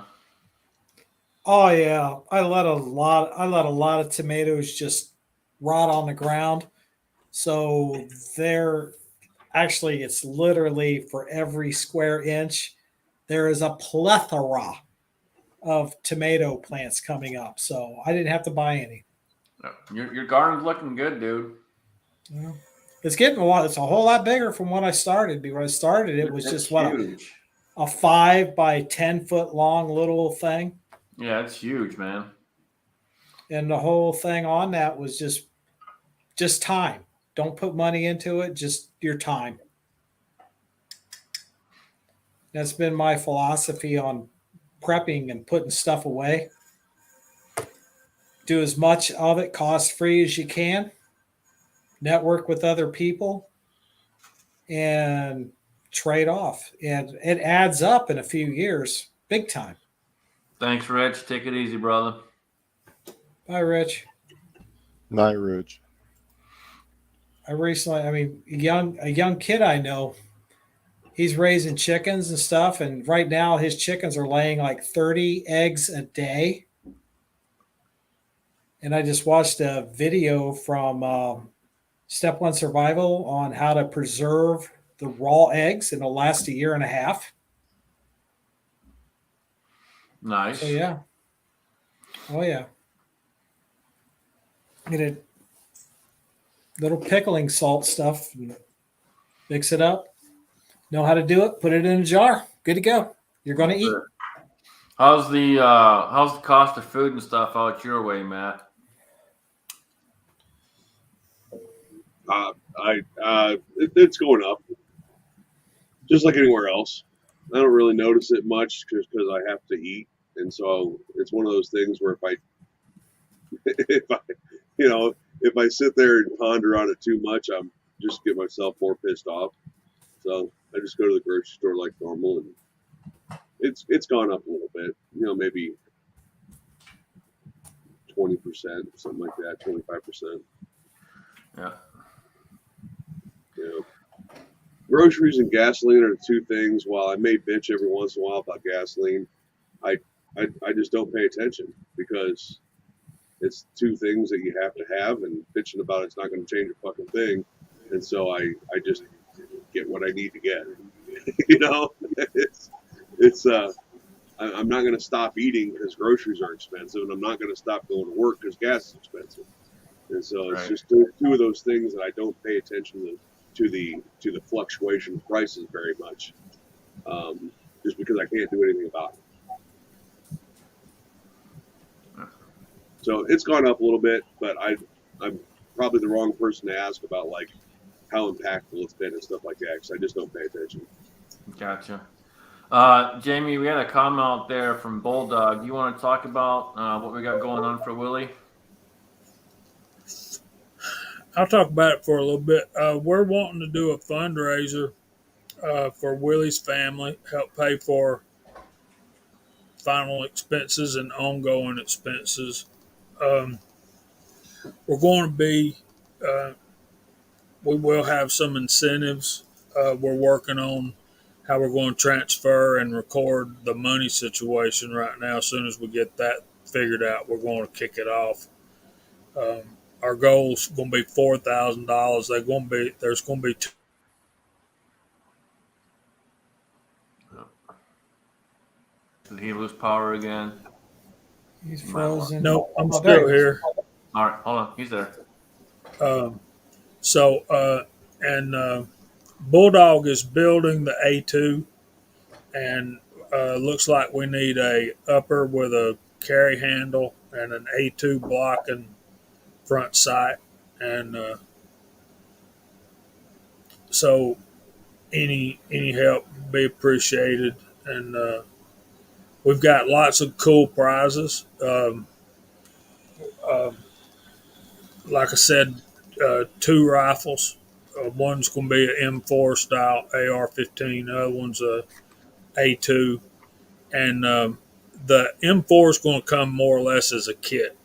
Oh yeah, I let a lot of tomatoes just rot on the ground. So they're actually, it's literally for every square inch there is a plethora of tomato plants coming up. So I didn't have to buy any. Your garden's looking good, dude. Yeah. It's getting a lot. It's a whole lot bigger from what I started. Because I started, it was It's just what huge. a 5 by 10 foot long little thing, Yeah, it's huge, man. and the whole thing on that was just time. Don't put money into it, just your time. That's been my philosophy on prepping and putting stuff away. Do as much of it cost free as you can. Network with other people and trade off. And it adds up in a few years, big time. Thanks, Rich. Take it easy, brother. Bye, Rich. Night, Rich. I mean, a young kid I know, he's raising chickens and stuff, and right now his chickens are laying like 30 eggs a day. And I just watched a video from Step One Survival on how to preserve the raw eggs, and it'll last a year and a half. Nice. So yeah, oh yeah, get a little pickling salt stuff, and mix it up. Know how to do it. Put it in a jar. Good to go. You're going to eat. How's the cost of food and stuff out your way, Matt? It's going up, just like anywhere else. I don't really notice it much because I have to eat, and so it's one of those things where if I, if I sit there and ponder on it too much, I'm just get myself more pissed off. So I just go to the grocery store like normal, and it's gone up a little bit. Maybe 20%, something like that, 25%. Yeah. Groceries and gasoline are the two things. While I may bitch every once in a while about gasoline, I just don't pay attention because it's two things that you have to have, and bitching about it's not going to change a fucking thing. And so I just get what I need to get. I'm not going to stop eating because groceries are expensive, and I'm not going to stop going to work because gas is expensive. And so it's Right. just two of those things that I don't pay attention to the fluctuation of prices very much, just because I can't do anything about it. So it's gone up a little bit, but I'm probably the wrong person to ask about like how impactful it's been and stuff like that because I just don't pay attention. Gotcha. Jamie, we had a comment out there from Bulldog. You want to talk about what we got going on for Willie? I'll talk about it for a little bit. We're wanting to do a fundraiser for Willie's family, help pay for final expenses and ongoing expenses. We're going to be, we will have some incentives. We're working on how we're going to transfer and record the money situation right now. As soon as we get that figured out, we're going to kick it off. Our goal is going to be $4,000. There's going to be two. Did he lose power again? He's frozen. No, I'm Oh, there still he is. here. All right, hold on. He's there. Bulldog is building the A2, and looks like we need a upper with a carry handle and an A2 block and front sight, and so any help would be appreciated. And we've got lots of cool prizes. Like I said, 2 rifles. One's going to be an M4 style AR-15. The other one's a A2, and the M4 is going to come more or less as a kit,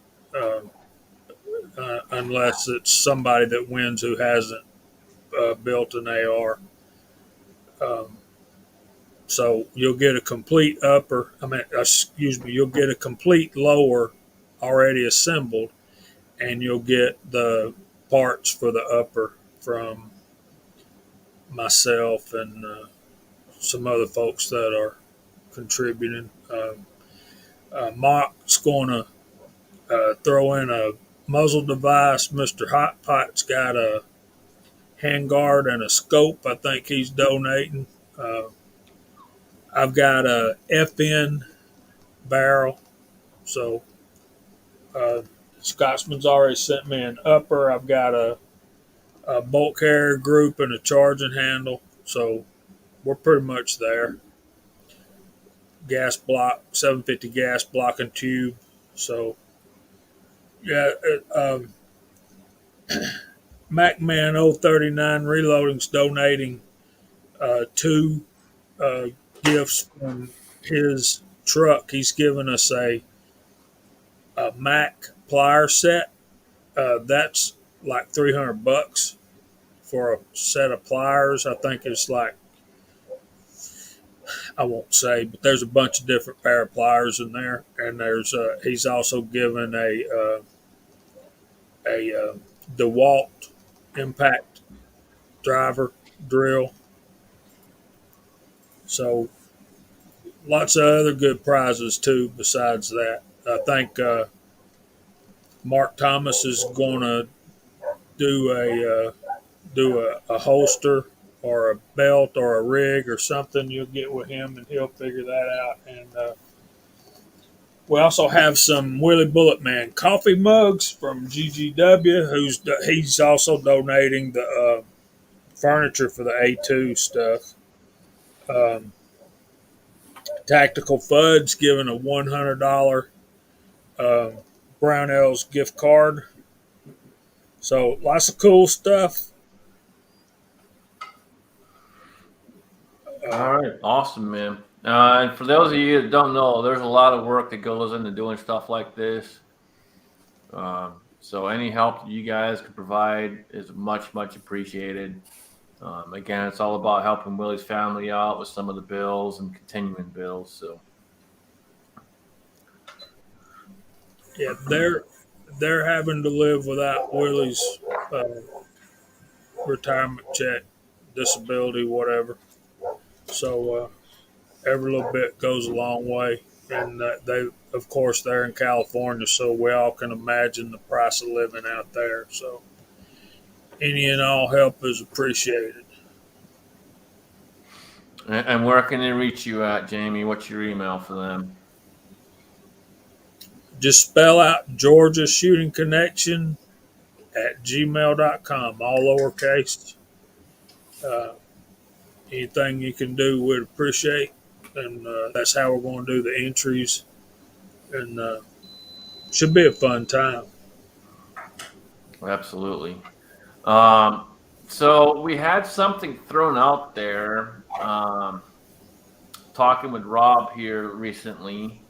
unless it's somebody that wins who hasn't built an AR. Um, so you'll get a complete upper. You'll get a complete lower already assembled, and you'll get the parts for the upper from myself and some other folks that are contributing. Mock's going to throw in a muzzle device. Mr. Hot Pot's got a handguard and a scope. I think he's donating. I've got a FN barrel. So Scotsman's already sent me an upper. I've got a bolt carrier group and a charging handle. So we're pretty much there. Gas block, 750 gas block and tube. So yeah, MacMan 039 Reloading's donating 2 gifts from his truck. He's given us a Mac plier set. That's like $300 for a set of pliers. I think it's like, I won't say, but there's a bunch of different pair of pliers in there, and there's he's also given a DeWalt impact driver drill. So lots of other good prizes too. Besides that, I think Mark Thomas is going to do a holster or a belt or a rig or something. You'll get with him and he'll figure that out. And we also have some Willie Bullet Man coffee mugs from GGW, he's also donating the furniture for the A2 stuff. Tactical Fud's giving a $100 Brownells gift card. So lots of cool stuff. All right, awesome, man. And for those of you that don't know, there's a lot of work that goes into doing stuff like this. So any help that you guys can provide is much, much appreciated. Again, it's all about helping Willie's family out with some of the bills and continuing bills. So Yeah, they're having to live without Willie's retirement check, disability, whatever. So every little bit goes a long way. And they, of course, they're in California, so we all can imagine the price of living out there. So any and all help is appreciated. and where can they reach you at, Jamie? What's your email for them? Just spell out Georgia Shooting Connection at gmail.com, all lowercase. Anything you can do, we'd appreciate. And that's how we're going to do the entries. And should be a fun time. Absolutely. So we had something thrown out there, talking with Rob here recently,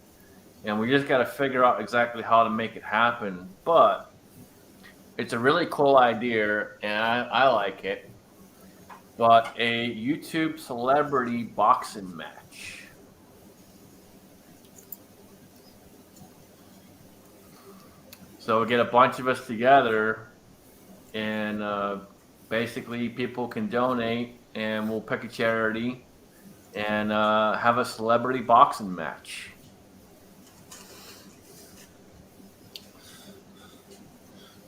and we just got to figure out exactly how to make it happen. But it's a really cool idea, and I like it. But a YouTube celebrity boxing match. So we get a bunch of us together, and basically people can donate, and we'll pick a charity and have a celebrity boxing match.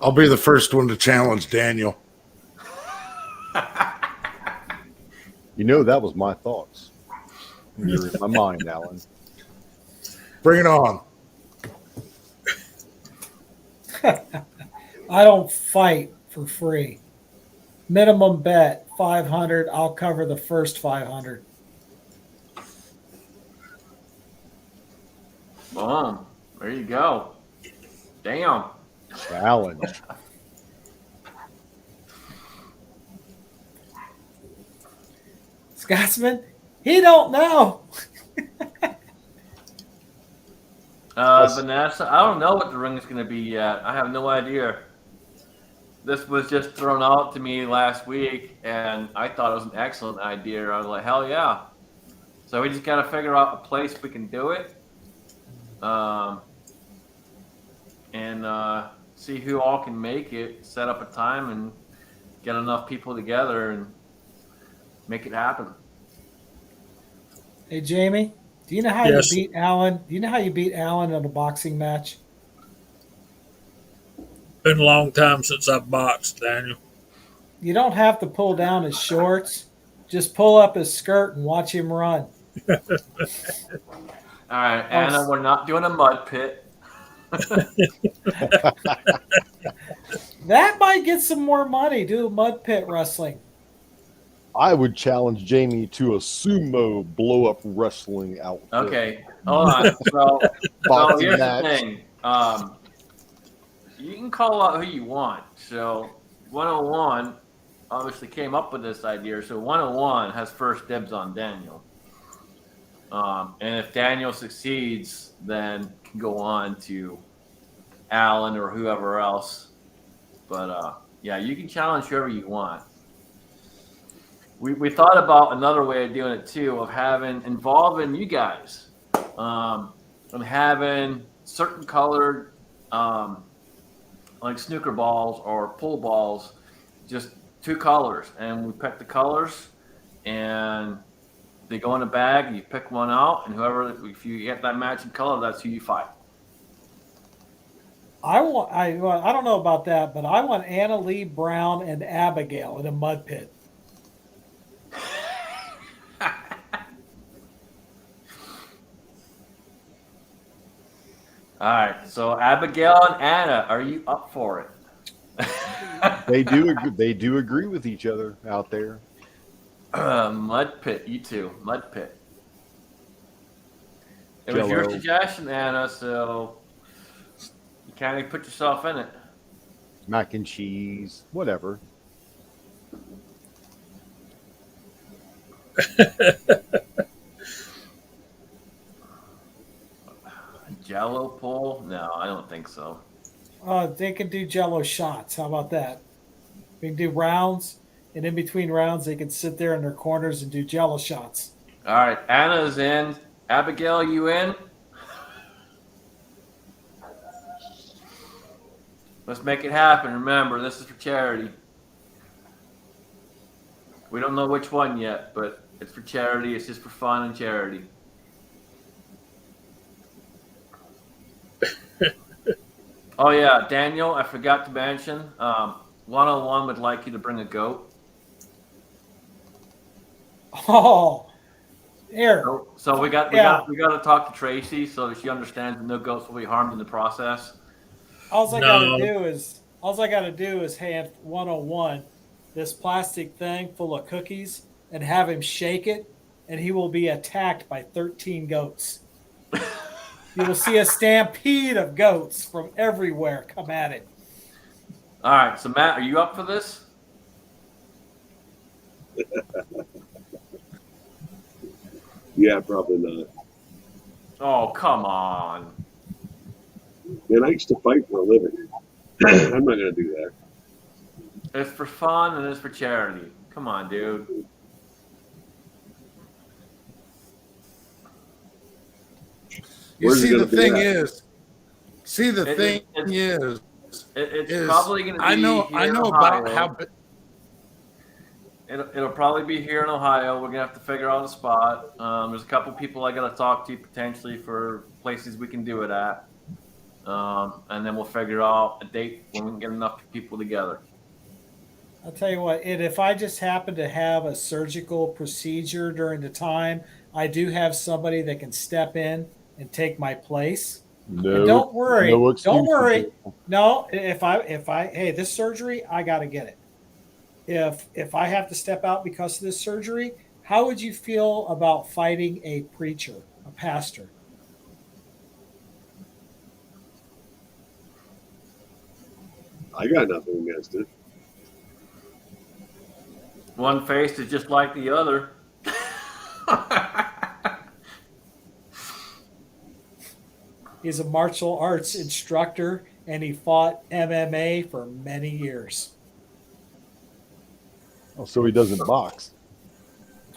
I'll be the first one to challenge Daniel. You know, that was my thoughts. You're in my mind, Alan. Bring it on. I don't fight for free. Minimum bet 500. I'll cover the first 500. Boom. There you go. Damn. Challenge. Scotsman, He don't know. Vanessa, I don't know what the ring is going to be yet. I have no idea. This was just thrown out to me last week, and I thought it was an excellent idea. I was like, hell yeah. So we just got to figure out a place we can do it, and see who all can make it, set up a time, and get enough people together and make it happen. Hey, Jamie, do you know how Yes. you beat Alan? Do you know how you beat Alan in a boxing match? Been a long time since I've boxed, Daniel. You don't have to pull down his shorts. Just pull up his skirt and watch him run. All right, Anna, we're not doing a mud pit. That might get some more money. Do mud pit wrestling. I would challenge Jamie to a sumo blow up wrestling outfit. Okay, hold on. So Boxing here's match. the thing. You can call out who you want. So 101 obviously came up with this idea. So 101 has first dibs on Daniel. And if Daniel succeeds, then can go on to Alan or whoever else. But yeah, you can challenge whoever you want. We thought about another way of doing it too, of involving you guys, and having certain colored, like snooker balls or pool balls, just two colors, and we pick the colors, and they go in a bag, and you pick one out, and if you get that matching color, that's who you fight. I don't know about that, but I want Anna Lee Brown and Abigail in a mud pit. All right, so Abigail and Anna, are you up for it? They do agree with each other out there. Mud pit, you two, mud pit. It was your Jell-O. suggestion, Anna, so you kind of put yourself in it. Mac and cheese, whatever. Jello pool? No, I don't think so. They can do Jello shots. How about that? We can do rounds, and in between rounds, they can sit there in their corners and do Jello shots. All right, Anna's in. Abigail, you in? Let's make it happen. Remember, this is for charity. We don't know which one yet, but it's for charity. It's just for fun and charity. Oh, yeah, Daniel, I forgot to mention, 101 would like you to bring a goat. Oh, here. So we got to talk to Tracy so that she understands that no goats will be harmed in the process. All I gotta do is hand 101 this plastic thing full of cookies and have him shake it, and he will be attacked by 13 goats. You will see a stampede of goats from everywhere come at it. All right, so Matt, are you up for this? Yeah, probably not. Oh, come on. Man, I used to fight for a living. I'm not going to do that. It's for fun and it's for charity. Come on, dude. You Where's it see, gonna the be thing at? is, It's is probably going to be I know here in about Ohio. how. It'll probably be here in Ohio. We're going to have to figure out a spot. There's a couple people I got to talk to potentially for places we can do it at. And then we'll figure out a date when we can get enough people together. I'll tell you what, and if I just happen to have a surgical procedure during the time, I do have somebody that can step in and take my place. No, And don't worry. no excuses. Don't worry. No, if I hey, this surgery, I got to get it. If I have to step out because of this surgery, how would you feel about fighting a preacher, a pastor? I got nothing against it. One face is just like the other. He's a martial arts instructor, and he fought MMA for many years. Oh, so he doesn't box.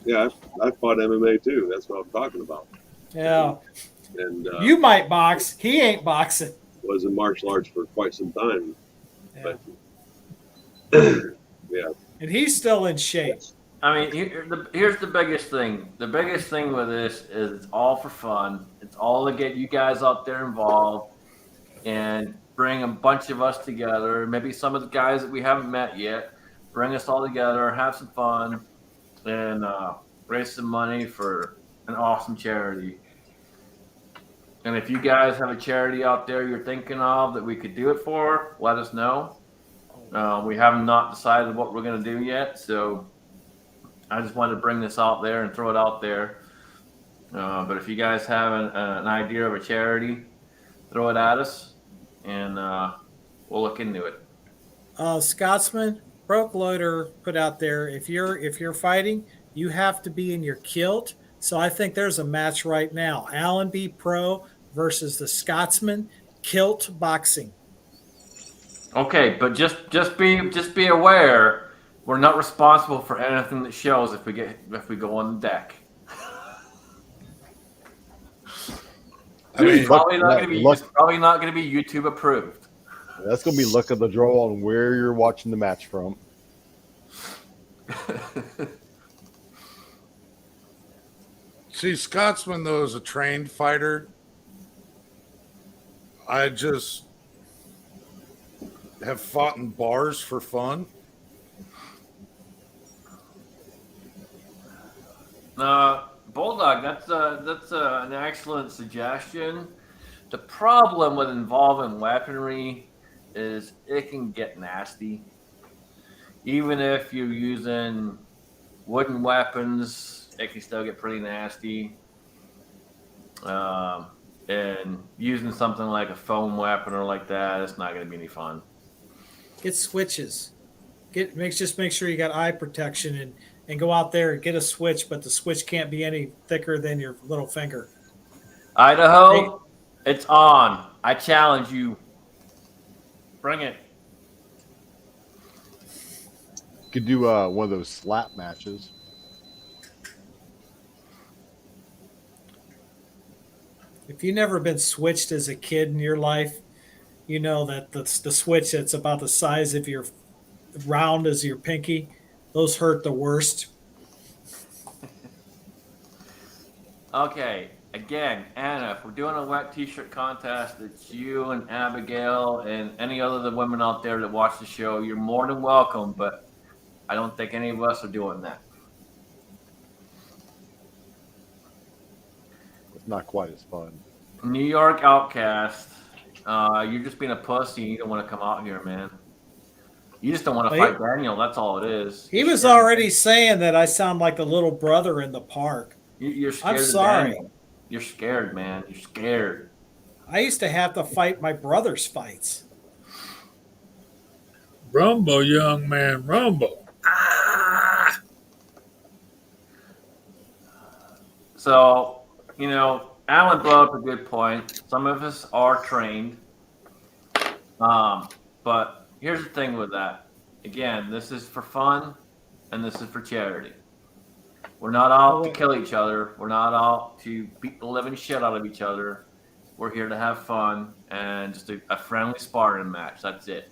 Yeah, I fought MMA too. That's what I'm talking about. Yeah, And you might box. He ain't boxing. was in martial arts for quite some time. Yeah. But yeah, And he's still in shape. I mean, here's the biggest thing. The biggest thing with this is it's all for fun. It's all to get you guys out there involved and bring a bunch of us together. Maybe some of the guys that we haven't met yet. Bring us all together, have some fun, and raise some money for an awesome charity. And if you guys have a charity out there you're thinking of that we could do it for, let us know. We have not decided what we're going to do yet, so I just wanted to bring this out there and throw it out there. But if you guys have an idea of a charity, throw it at us, and we'll look into it. Scotsman, Broke Loader put out there, if you're fighting, you have to be in your kilt. So I think there's a match right now. Allenby Pro versus the Scotsman, kilt boxing. Okay, but just be aware, we're not responsible for anything that shows if we go on the deck. I mean, It's probably not going to be YouTube approved. That's going to be luck of the draw on where you're watching the match from. see, Scotsman, though, is a trained fighter. I just have fought in bars for fun. Bulldog, that's an excellent suggestion. The problem with involving weaponry is it can get nasty. Even if you're using wooden weapons, it can still get pretty nasty. And using something like a foam weapon or like that, it's not going to be any fun. Get switches. Just make sure you got eye protection and go out there and get a switch, but the switch can't be any thicker than your little finger. Idaho, it's on. I challenge you. Bring it. Could do one of those slap matches. If you've never been switched as a kid in your life, you know that the switch that's about the size of your round as your pinky, those hurt the worst. Okay, again, Anna, if we're doing a wet t-shirt contest, it's you and Abigail and any other of the women out there that watch the show. You're more than welcome, but I don't think any of us are doing that. It's not quite as fun. New York Outcast, you're just being a pussy. You don't want to come out here, man. You just don't want to fight Daniel. That's all it is. He was already saying that I sound like the little brother in the park. You're scared. I'm sorry. Daniel. You're scared, man. You're scared. I used to have to fight my brother's fights. Rumble, young man, rumble. So, Alan brought up a good point. Some of us are trained. But here's the thing with that. Again, this is for fun and this is for charity. We're not out to kill each other. We're not out to beat the living shit out of each other. We're here to have fun and just a friendly sparring match. That's it.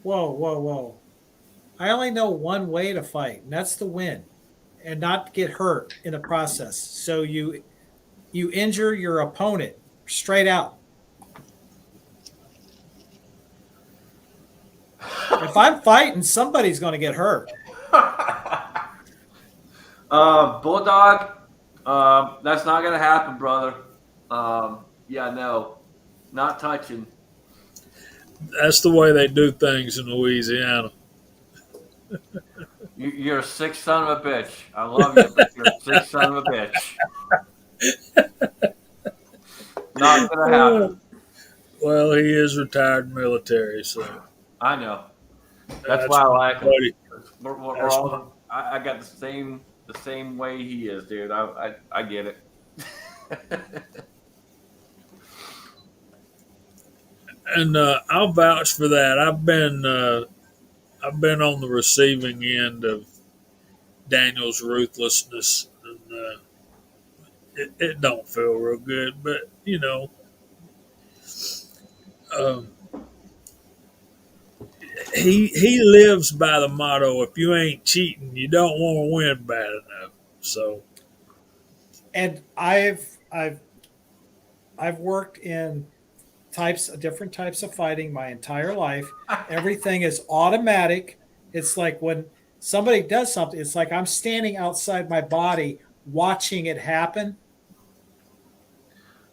Whoa. I only know one way to fight, and that's to win and not get hurt in the process. So you injure your opponent straight out. If I'm fighting, somebody's going to get hurt. Bulldog, that's not going to happen, brother. No, not touching. That's the way they do things in Louisiana. You're a sick son of a bitch. I love you, but you're a sick son of a bitch. Not going to happen. Well, he is retired military, so. I know. That's why I like him. Buddy. We're all, I got the the same way he is, dude. I get it. And I'll vouch for that. I've been on the receiving end of Daniel's ruthlessness, and it don't feel real good. But um, he lives by the motto: if you ain't cheating, you don't want to win bad enough. So, And I've worked in different types of fighting my entire life. Everything is automatic. It's like when somebody does something, it's like I'm standing outside my body watching it happen,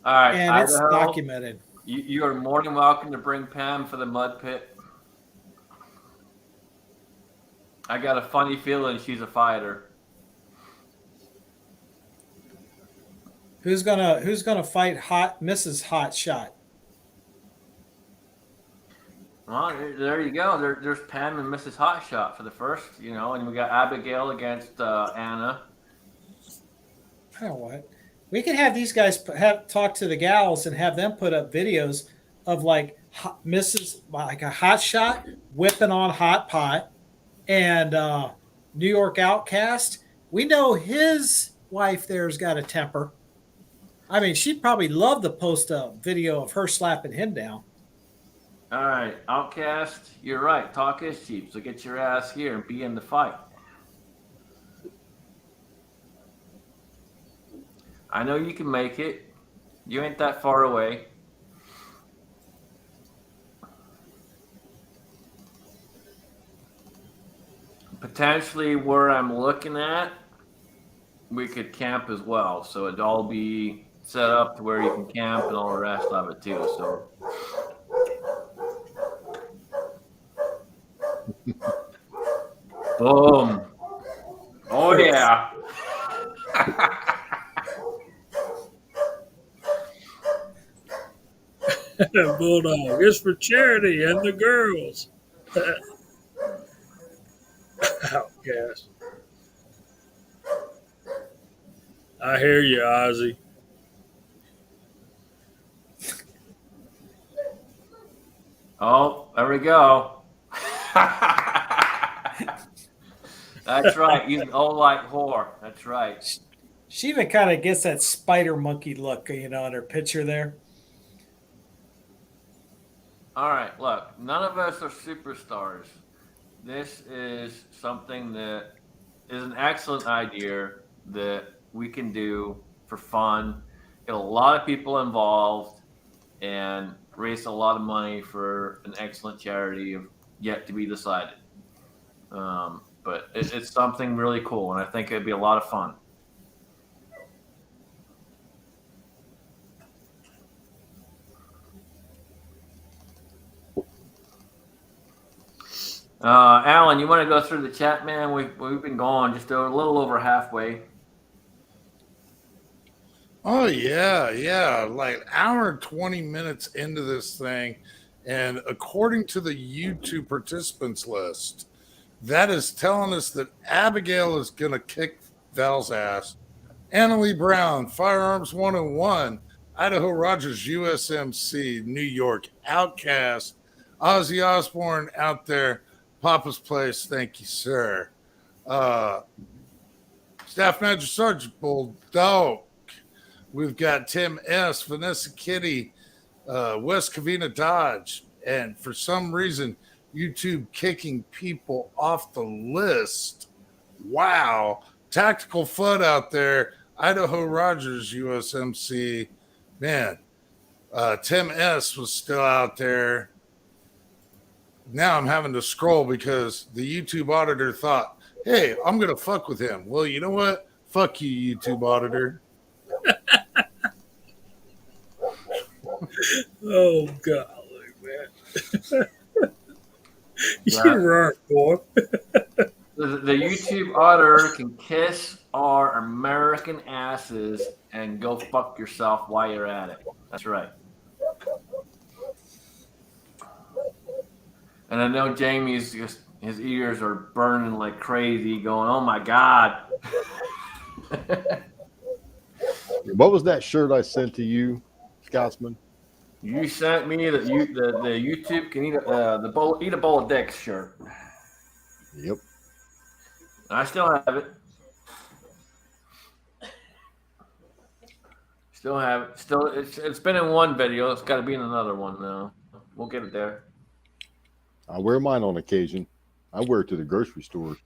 All right, and it's Idaho, documented. you are more than welcome to bring Pam for the mud pit. I got a funny feeling she's a fighter. Who's gonna fight Mrs. Hot Shot? Well, there you go. There's Pam and Mrs. Hotshot for the first, and we got Abigail against Anna. You know what? We can have these guys talk to the gals and have them put up videos of like like a Hot Shot whipping on Hot Pot and New York Outcast. We know his wife there's got a temper. I mean, she'd probably love to post a video of her slapping him down. All right, Outcast, you're right. Talk is cheap, so get your ass here and be in the fight. I know you can make it. You ain't that far away. Potentially where I'm looking at, we could camp as well. So it'd all be set up to where you can camp and all the rest of it too. So boom. Oh yeah. Bulldog, it's for charity and the girls. Outcast. I hear you, Ozzy. Oh, there we go. That's right. You old like whore. That's right. She even kind of gets that spider monkey look, in her picture there. All right, look, none of us are superstars. This is something that is an excellent idea that we can do for fun. Get a lot of people involved and raise a lot of money for an excellent charity of yet to be decided. But it's something really cool, and I think it'd be a lot of fun. Alan, you want to go through the chat, man? We've been going just a little over halfway. Oh yeah, like hour and 20 minutes into this thing, and according to the YouTube participants list, that is telling us that Abigail is gonna kick Val's ass. Annalie Brown, Firearms 101, Idaho Rogers, USMC, New York, Outcast, Ozzy Osbourne out there, Papa's Place, thank you, sir. Staff Major Sergeant Bulldog. We've got Tim S., Vanessa Kitty, West Covina Dodge, and for some reason, YouTube kicking people off the list. Wow. Tactical Flood out there, Idaho Rogers, USMC. Man, Tim S. was still out there. Now I'm having to scroll because the YouTube auditor thought, hey, I'm going to fuck with him. Well, you know what? Fuck you, YouTube auditor. Oh, golly, man. You're right, boy. The YouTube auditor can kiss our American asses and go fuck yourself while you're at it. That's right. And I know Jamie's just his ears are burning like crazy, going, "Oh my god!" What was that shirt I sent to you, Scotsman? You sent me the YouTube can eat a bowl of dicks shirt. Yep. I still have it. Still have it. Still, it's been in one video. It's got to be in another one now. We'll get it there. I wear mine on occasion. I wear it to the grocery store.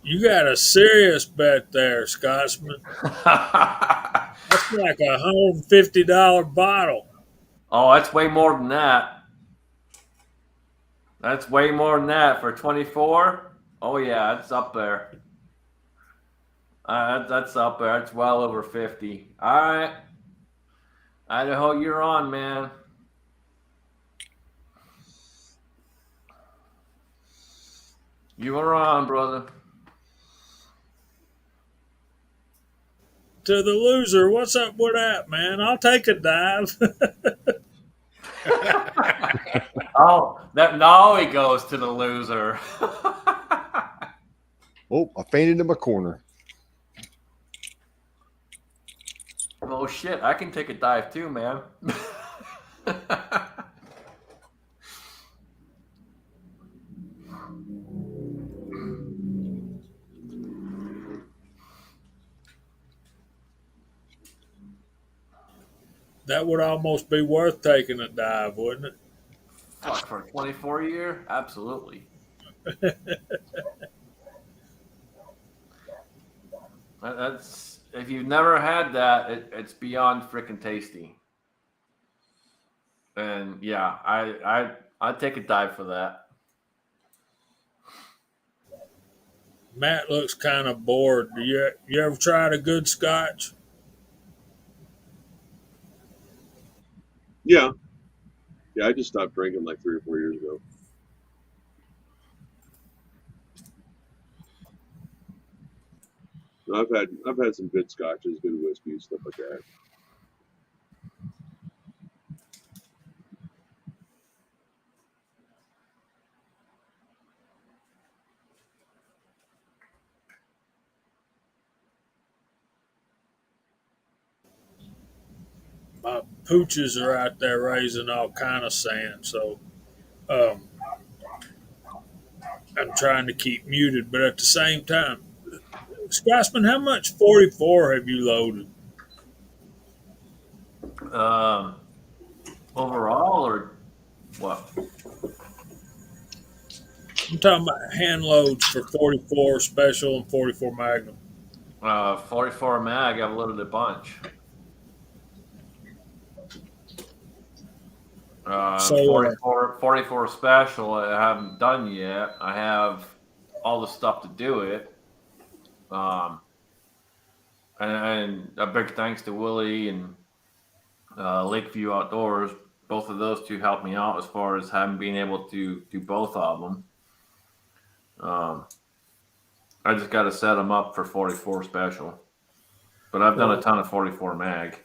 You got a serious bet there, Scotsman. That's like $150 bottle. Oh, that's way more than that. That's way more than that for 24. Oh yeah, it's up there. That's up there. That's well over 50. All right, Idaho, you're on, man. You are on, brother. To the loser, what's up with that, man? I'll take a dive. Oh, that now he goes to the loser. Oh, I fainted in my corner. Oh shit, I can take a dive too, man. That would almost be worth taking a dive, wouldn't it? Fuck, for a 24 year? Absolutely. That's if you've never had that, it's beyond freaking tasty. And yeah, I'd take a dive for that. Matt looks kind of bored. You ever tried a good scotch? Yeah. Yeah, I just stopped drinking like 3 or 4 years ago. I've had some good scotches, good whiskey, stuff like that. My pooches are out there raising all kind of sand, so um, I'm trying to keep muted, but at the same time, Scotsman, how much 44 have you loaded? Um, Overall or what? I'm talking about hand loads for 44 special and 44 magnum. 44 mag. I've loaded a bunch. So, 44 special. I haven't done yet. I have all the stuff to do it. And a big thanks to Willie and Lakeview Outdoors. Both of those two helped me out as far as having been able to do both of them. I just got to set them up for 44 special, but I've done a ton of 44 mag.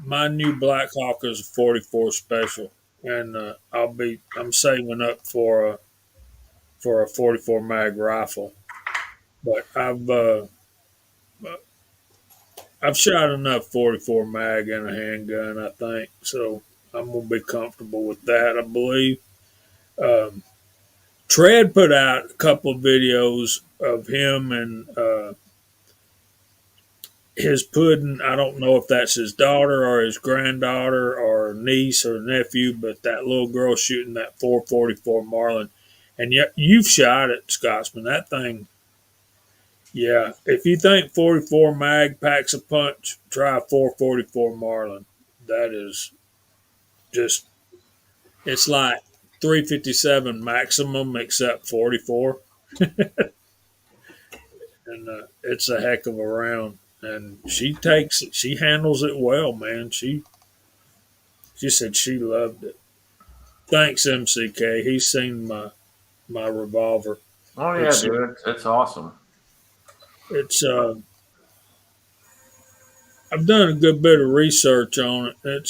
my new Blackhawk is a 44 special, and I'm saving up for a 44 mag rifle. But I've shot enough 44 mag in a handgun, I think, so I'm gonna be comfortable with that, I believe. Tread put out a couple of videos of him and his pudding. I don't know if that's his daughter or his granddaughter or niece or nephew, but that little girl shooting that 444 Marlin. And yet you've shot it, Scotsman. That thing, yeah. If you think 44 mag packs a punch, try 444 Marlin. That is just, it's like 357 maximum except 44. And it's a heck of a round. And she takes it. She handles it well, man. She said she loved it. Thanks, MCK. He's seen my revolver. Oh yeah, dude, it's awesome. It's I've done a good bit of research on it.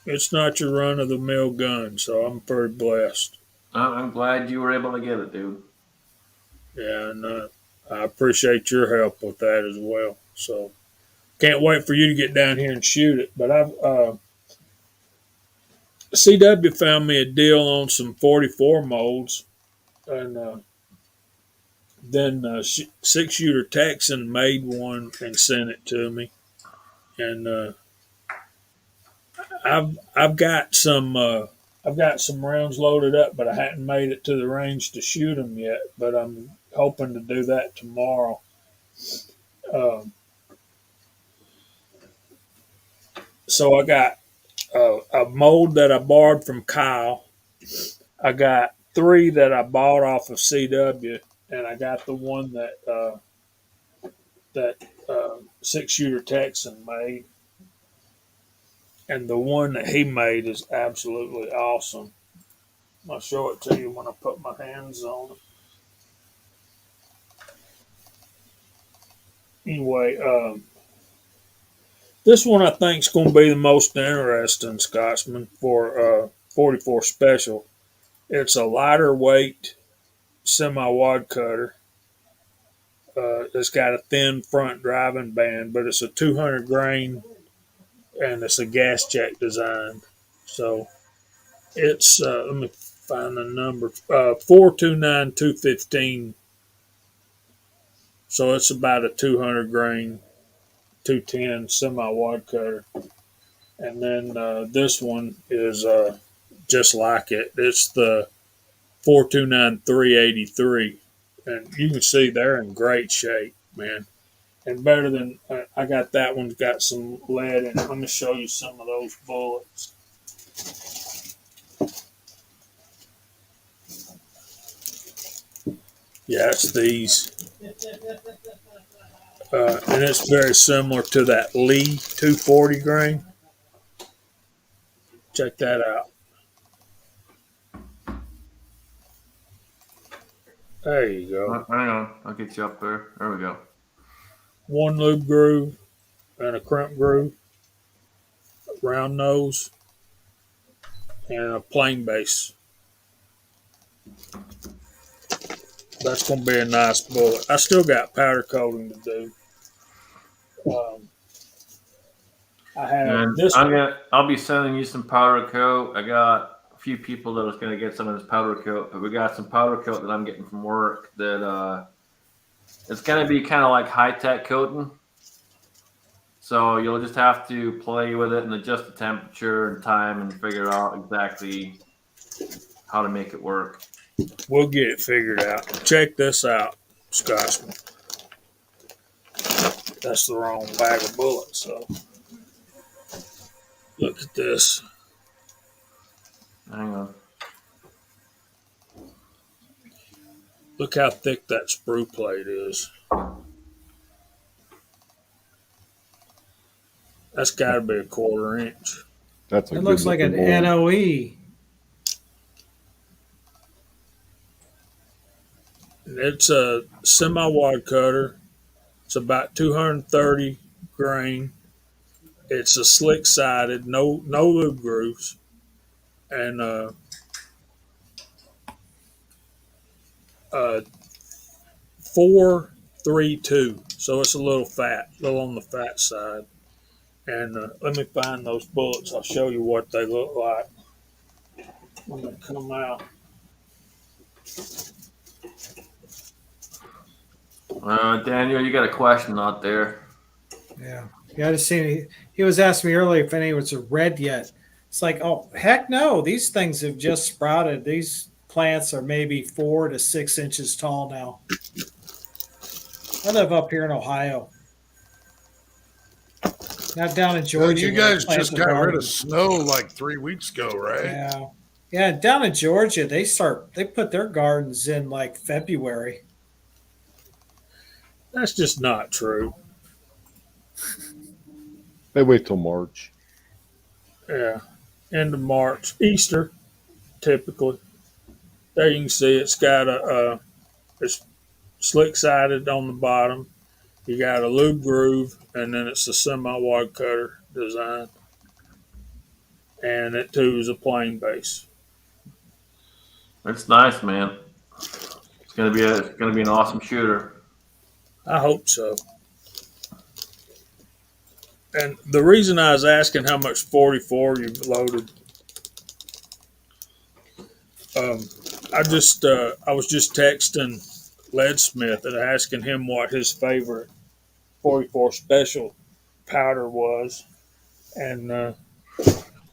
It's not your run of the mill gun, so I'm pretty blessed. I'm glad you were able to get it, dude. Yeah, and I appreciate your help with that as well. So can't wait for you to get down here and shoot it. But CW found me a deal on some 44 molds, and then 6-shooter Texan made one and sent it to me, and I've got some rounds loaded up, but I hadn't made it to the range to shoot them yet. But I'm hoping to do that tomorrow. Um, so I got a mold that I borrowed from Kyle. I got 3 that I bought off of CW, and I got the one that 6-shooter Texan made. And the one that he made is absolutely awesome. I'll show it to you when I put my hands on it. Anyway, this one I think is going to be the most interesting, Scotsman, for 44 Special. It's a lighter weight semi-wad cutter. It's got a thin front driving band, but it's a 200 grain and it's a gas check design. So it's, let me find the number, 429215. So it's about a 200 grain, 210 semi-wad cutter. And then this one is just like it. It's the 429383. And you can see they're in great shape, man. And better than, I got that one's got some lead in it. Let me show you some of those bullets. Yeah, it's these. And it's very similar to that Lee 240 grain. Check that out. There you go. Hang on, I'll get you up there. There we go. 1 lube groove and a crimp groove, round nose, and a plain base. That's going to be a nice bullet. I still got powder coating to do. I have And this one. I'll be sending you some powder coat. I got a few people that was going to get some of this powder coat, but we got some powder coat that I'm getting from work that it's going to be kind of like high-tech coating. So you'll just have to play with it and adjust the temperature and time and figure out exactly how to make it work. We'll get it figured out. Check this out, Scotsman. That's the wrong bag of bullets. So look at this. Hang on. Look how thick that sprue plate is. That's got to be a 1/4 inch. That's a It good looks like an looking board. NOE. It's a semi-wad cutter. It's about 230 grain. It's a slick-sided, no lube grooves, and 432. So it's a little on the fat side. And let me find those bullets. I'll show you what they look like when they come out. Daniel, you got a question out there. Yeah. Yeah, I just seen he was asking me earlier if any was red yet. It's like, oh heck no, these things have just sprouted. These plants are maybe 4 to 6 inches tall now. I live up here in Ohio. Not down in Georgia. You where guys the plants just are got rid garden. of snow like 3 weeks ago, right? Yeah. Yeah, down in Georgia, they put their gardens in like February. That's just not true. They wait till March. Yeah, end of March, Easter, typically. There you can see it's got it's slick sided on the bottom. You got a loop groove, and then it's a semi-wide cutter design, and it too is a plain base. It's nice, man. It's gonna be an awesome shooter. I hope so. And the reason I was asking how much 44 you've loaded, I was just texting Leadsmith and asking him what his favorite 44 special powder was, and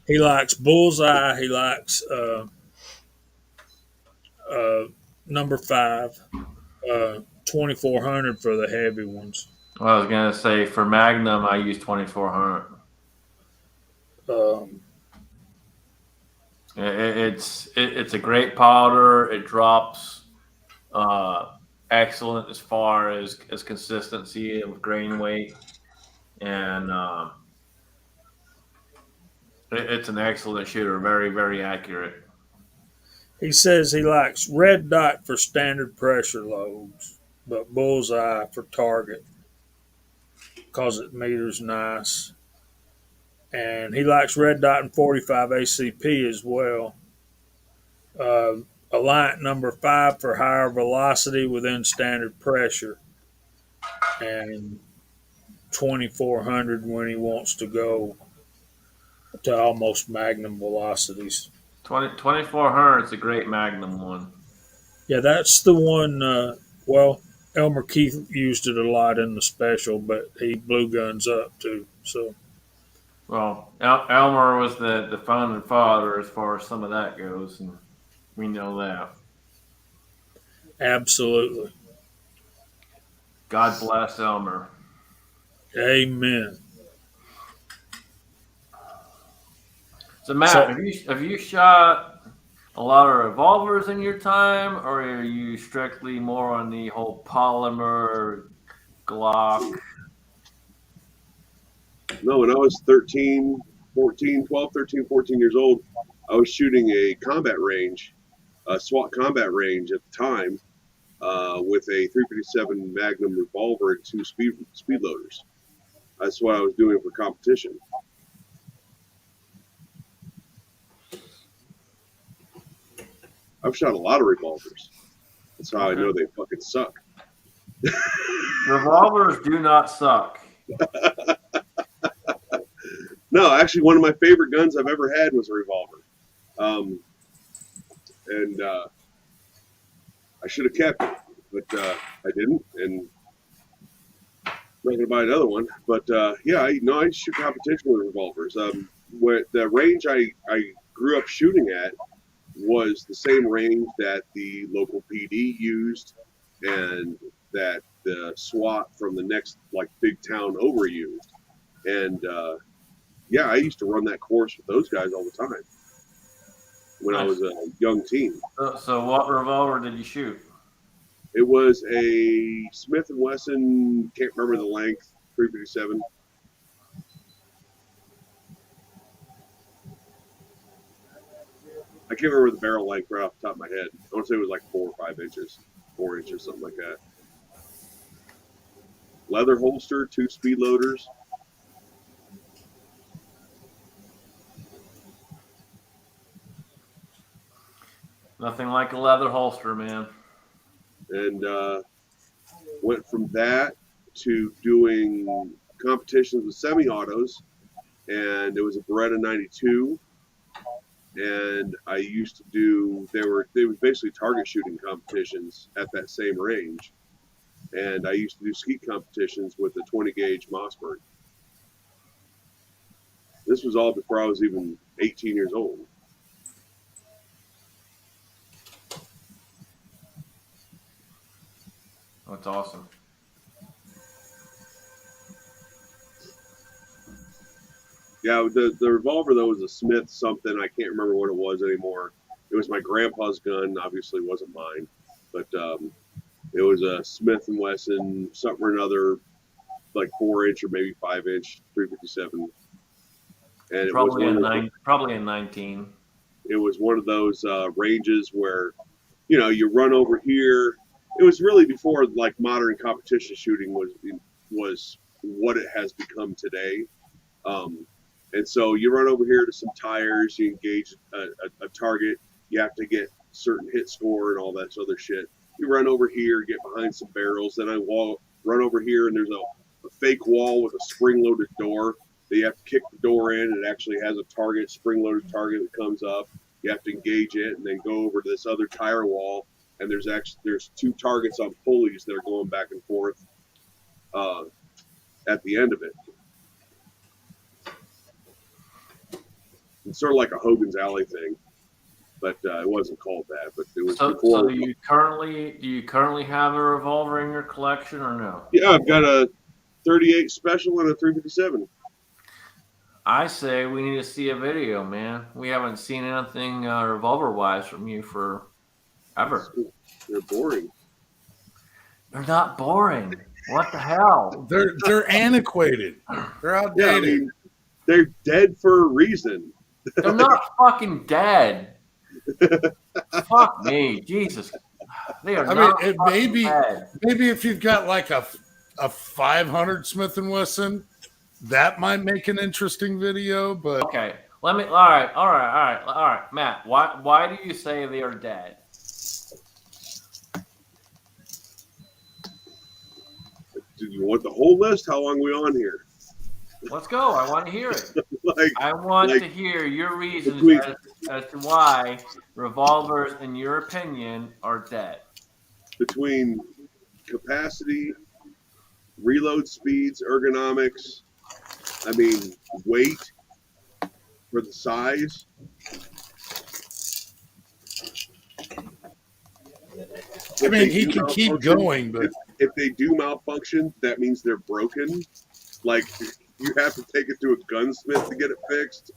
he likes Bullseye. He likes number 5, 2400 for the heavy ones. I was gonna say for Magnum, I use 2400. It's a great powder. It drops excellent as far as consistency of grain weight, and it's an excellent shooter. Very, very accurate. He says he likes Red Dot for standard pressure loads, but Bullseye for target because it meters nice. And he likes Red Dot and 45 ACP as well. Alliant number 5 for higher velocity within standard pressure, and 2400 when he wants to go to almost Magnum velocities. 2400 is a great Magnum one. Yeah, that's the one. Well, Elmer Keith used it a lot in the special, but he blue guns up too. So, Well, Elmer was the founding father as far as some of that goes, and we know that. absolutely, God bless Elmer. amen. So Matt, So- have you shot a lot of revolvers in your time, or are you strictly more on the whole polymer Glock? No, when I was 12, 13, 14 years old, I was shooting a combat range, a SWAT combat range at the time, with a 357 Magnum revolver and 2 speed loaders. That's what I was doing for competition. I've shot a lot of revolvers. That's how I know they fucking suck. Revolvers do not suck. No, actually, one of my favorite guns I've ever had was a revolver. And I should have kept it, but I didn't. And I'm not going to buy another one. But yeah, I shoot competition with revolvers. What the range I grew up shooting at was the same range that the local PD used and that the SWAT from the next big town over used. And yeah, I used to run that course with those guys all the time when I was a young teen. So what revolver did you shoot? It was a Smith & Wesson, can't remember the length, 357. I can't remember the barrel length right off the top of my head. I want to say it was 4 or 5 inches, 4 inches, something like that. Leather holster, 2 speed loaders. Nothing like a leather holster, man. And went from that to doing competitions with semi-autos, and it was a Beretta 92. And I used to do, they were basically target shooting competitions at that same range. And I used to do skeet competitions with a 20 gauge Mossberg. This was all before I was even 18 years old. That's awesome. Yeah, the revolver though was a Smith something. I can't remember what it was anymore. It was my grandpa's gun. Obviously, it wasn't mine, but it was a Smith & Wesson something or another, 4 inch or maybe 5 inch 357. And Probably in 19. It was one of those ranges where, you run over here. It was really before modern competition shooting was was what it has become today. And so you run over here to some tires, you engage a target, you have to get certain hit score and all that other shit. You run over here, get behind some barrels, then run over here and there's a fake wall with a spring-loaded door that you have to kick the door in, and it actually has a target, spring-loaded target that comes up. You have to engage it and then go over to this other tire wall, and there's 2 targets on pulleys that are going back and forth at the end of it. It's sort of like a Hogan's Alley thing, but it wasn't called that. But it was So before. do you currently have a revolver in your collection or no? Yeah, I've got a 38 special and a 357. I say we need to see a video, man. We haven't seen anything revolver-wise from you for ever. They're boring. They're not boring. What the hell? They're antiquated. They're Yeah, I outdated. mean, they're dead for a reason. They're not fucking dead. Fuck me, Jesus. They are I mean, not it fucking may be- dead. Maybe if you've got like a 500 Smith & Wesson, that might make an interesting video. But Okay, let me. All right, Matt. Why do you say they are dead? Do you want the whole list? How long are we on here? Let's go. I want to hear it. Like, I want Like, to hear your reasons we- as to why revolvers, in your opinion, are dead. between capacity, reload speeds, ergonomics, I mean, weight for the size. I If mean, they he do can keep malfunction- going, but If they do malfunction, that means they're broken. Like, you have to take it to a gunsmith to get it fixed.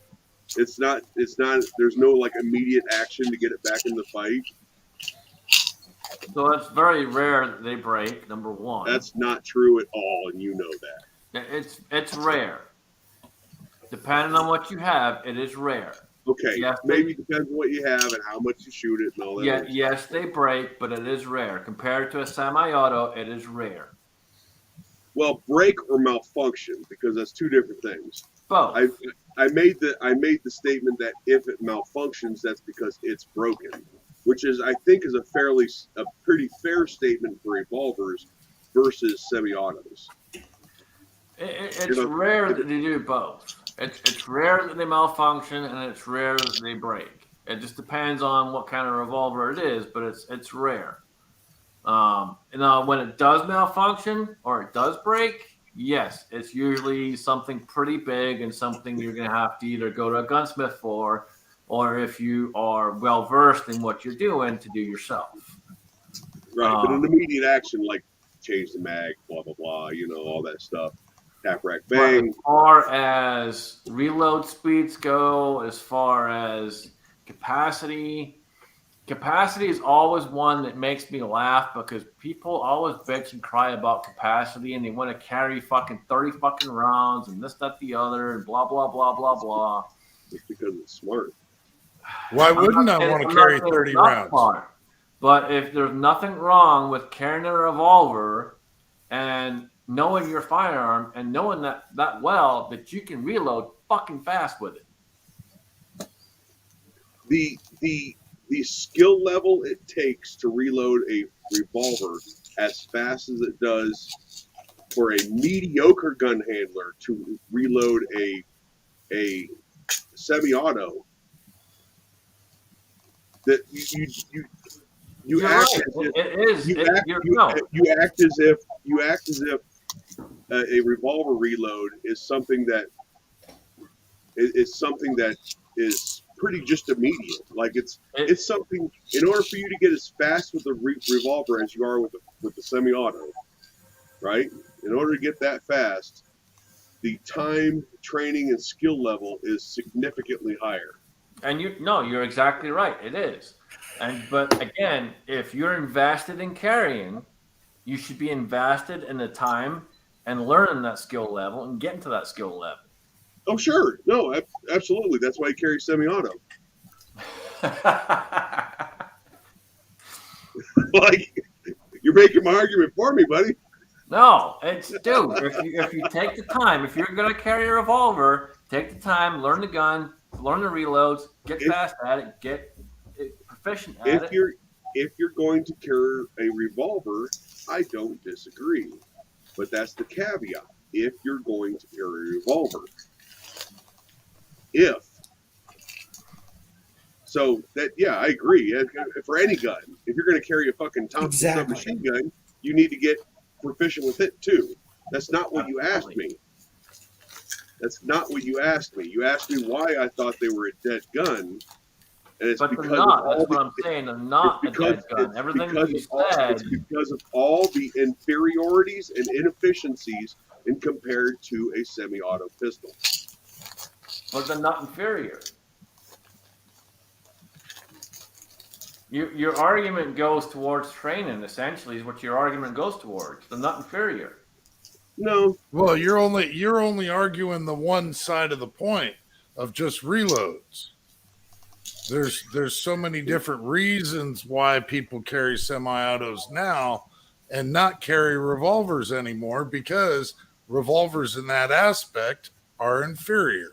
It's not, there's no like immediate action to get it back in the fight. So it's very rare that they break. Number one, That's not true at all, and you know that. it's rare. Depending on what you have, it is rare. Okay, Yes, maybe depends on what you have and how much you shoot it and all that. Yeah, other stuff. yes, they break, but it is rare. Compared to a semi-auto, it is rare. Well, break or malfunction, because that's 2 different things. Both. I made the statement that if it malfunctions, that's because it's broken, which is I think is a pretty fair statement for revolvers versus semi-autos. It's You know, rare that they do both. It's rare that they malfunction, and it's rare that they break. It just depends on what kind of revolver it is, but it's rare. Now, when it does malfunction or it does break, yes, it's usually something pretty big and something you're going to have to either go to a gunsmith for, or if you are well versed in what you're doing, to do yourself. Right, but an immediate action like change the mag, blah blah blah, all that stuff. Tap rack But bang. as far as reload speeds go, as far as capacity is always one that makes me laugh because people always bitch and cry about capacity and they want to carry fucking 30 fucking rounds and this, that, the other, and blah, blah, blah, blah, blah. Just because it's smart. why wouldn't I I'm want not to carry saying 30 it's not rounds? smart, but if there's nothing wrong with carrying a revolver and knowing your firearm and knowing that well that you can reload fucking fast with it. The skill level it takes to reload a revolver as fast as it does for a mediocre gun handler to reload a semi-auto, that you You're act right. as if It is. you It- act, you're- you, no. you act as if a revolver reload is something that is pretty just immediate. Like it's something. In order for you to get as fast with the revolver as you are with the semi-auto, right? In order to get that fast, the time, training, and skill level is significantly higher. And you're exactly right. It is. But again, if you're invested in carrying, you should be invested in the time and learning that skill level and getting to that skill level. Oh, sure. No, absolutely. That's why I carry semi-auto. Like, you're making my argument for me, buddy. No, it's dude. If you take the time, if you're gonna carry a revolver, take the time, learn the gun, learn the reloads, get If- fast at it, get proficient at If it. if you're going to carry a revolver, I don't disagree. But that's the caveat. If you're going to carry a revolver. If. So that I agree. For any gun, if you're going to carry a fucking Thompson Exactly. submachine gun, you need to get proficient with it too. That's not what you asked me. That's not what you asked me. You asked me why I thought they were a dead gun, and it's But they're because not. of all That's the, what I'm saying. They're not a dead gun. it's Everything because that you of all- said. it's because of all the inferiorities and inefficiencies in compared to a semi-auto pistol. But they're not inferior. Your argument goes towards training. Essentially, is what your argument goes towards. They're not inferior. No, Well, you're only arguing the one side of the point of just reloads. There's so many different reasons why people carry semi-autos now and not carry revolvers anymore, because revolvers in that aspect are inferior.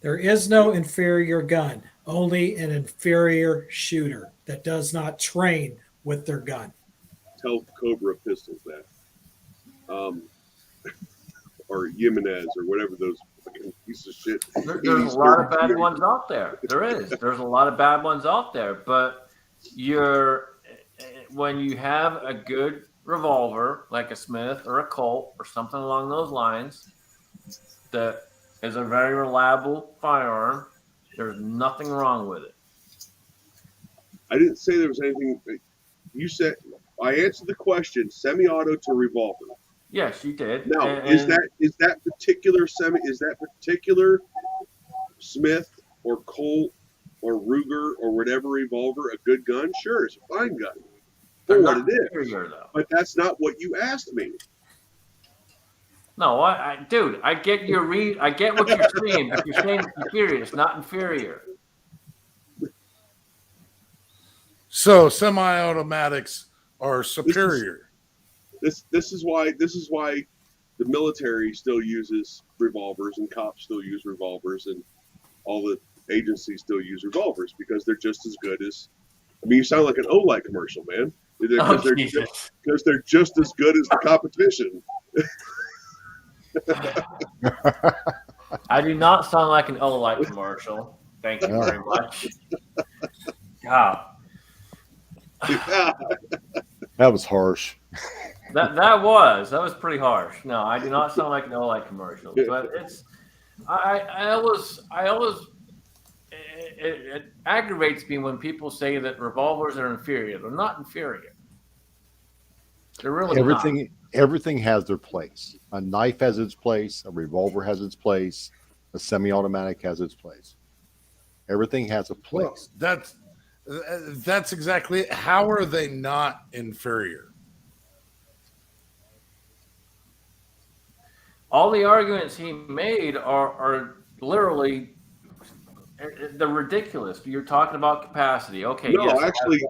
There is no inferior gun, only an inferior shooter that does not train with their gun. tell Cobra pistols that, or Jimenez or whatever those fucking piece of shit. There's a lot of bad ones out there. There is. There's a lot of bad ones out there. But when you have a good revolver, like a Smith or a Colt or something along those lines, that is a very reliable firearm, there's nothing wrong with it. I didn't say there was anything. You said I answered the question: semi-auto to revolver. Yes, you did. Now, And- is that particular Smith or Colt or Ruger or whatever revolver a good gun? Sure, it's a fine gun they're for what not it is. inferior, though. But that's not what you asked me. No, dude, I get your read. I get what you're saying, but you're saying inferior. It's not inferior. So semi-automatics are superior. This is why the military still uses revolvers and cops still use revolvers and all the agencies still use revolvers, because they're just as good as. I mean, you sound like an Olight commercial, man. Because they're just as good as the competition. I do not sound like an Olight commercial. Thank you very much. God, That was harsh. that was pretty harsh. No, I do not sound like an Olight commercial. But it's I always it aggravates me when people say that revolvers are inferior. They're not inferior. They're really not. Everything has their place. A knife has its place. A revolver has its place. A semi-automatic has its place. Everything has a Well, place. that's exactly it. How are they not inferior? All the arguments he made are literally they're ridiculous. You're talking about capacity. Okay, No, yes, actually,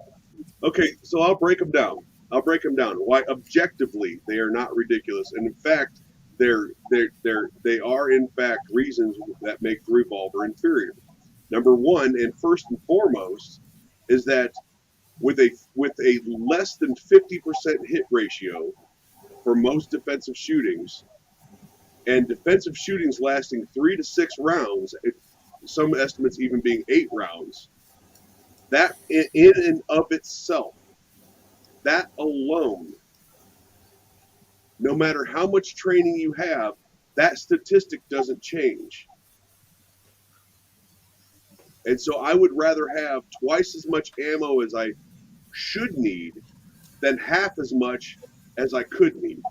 okay. So I'll break them down. Why objectively they are not ridiculous, and in fact, they are in fact reasons that make the revolver inferior. Number one, and first and foremost, is that with a less than 50% hit ratio for most defensive shootings, and defensive shootings lasting 3 to 6 rounds, some estimates even being 8 rounds, that in and of itself, that alone, no matter how much training you have, that statistic doesn't change. And so I would rather have twice as much ammo as I should need than half as much as I could need.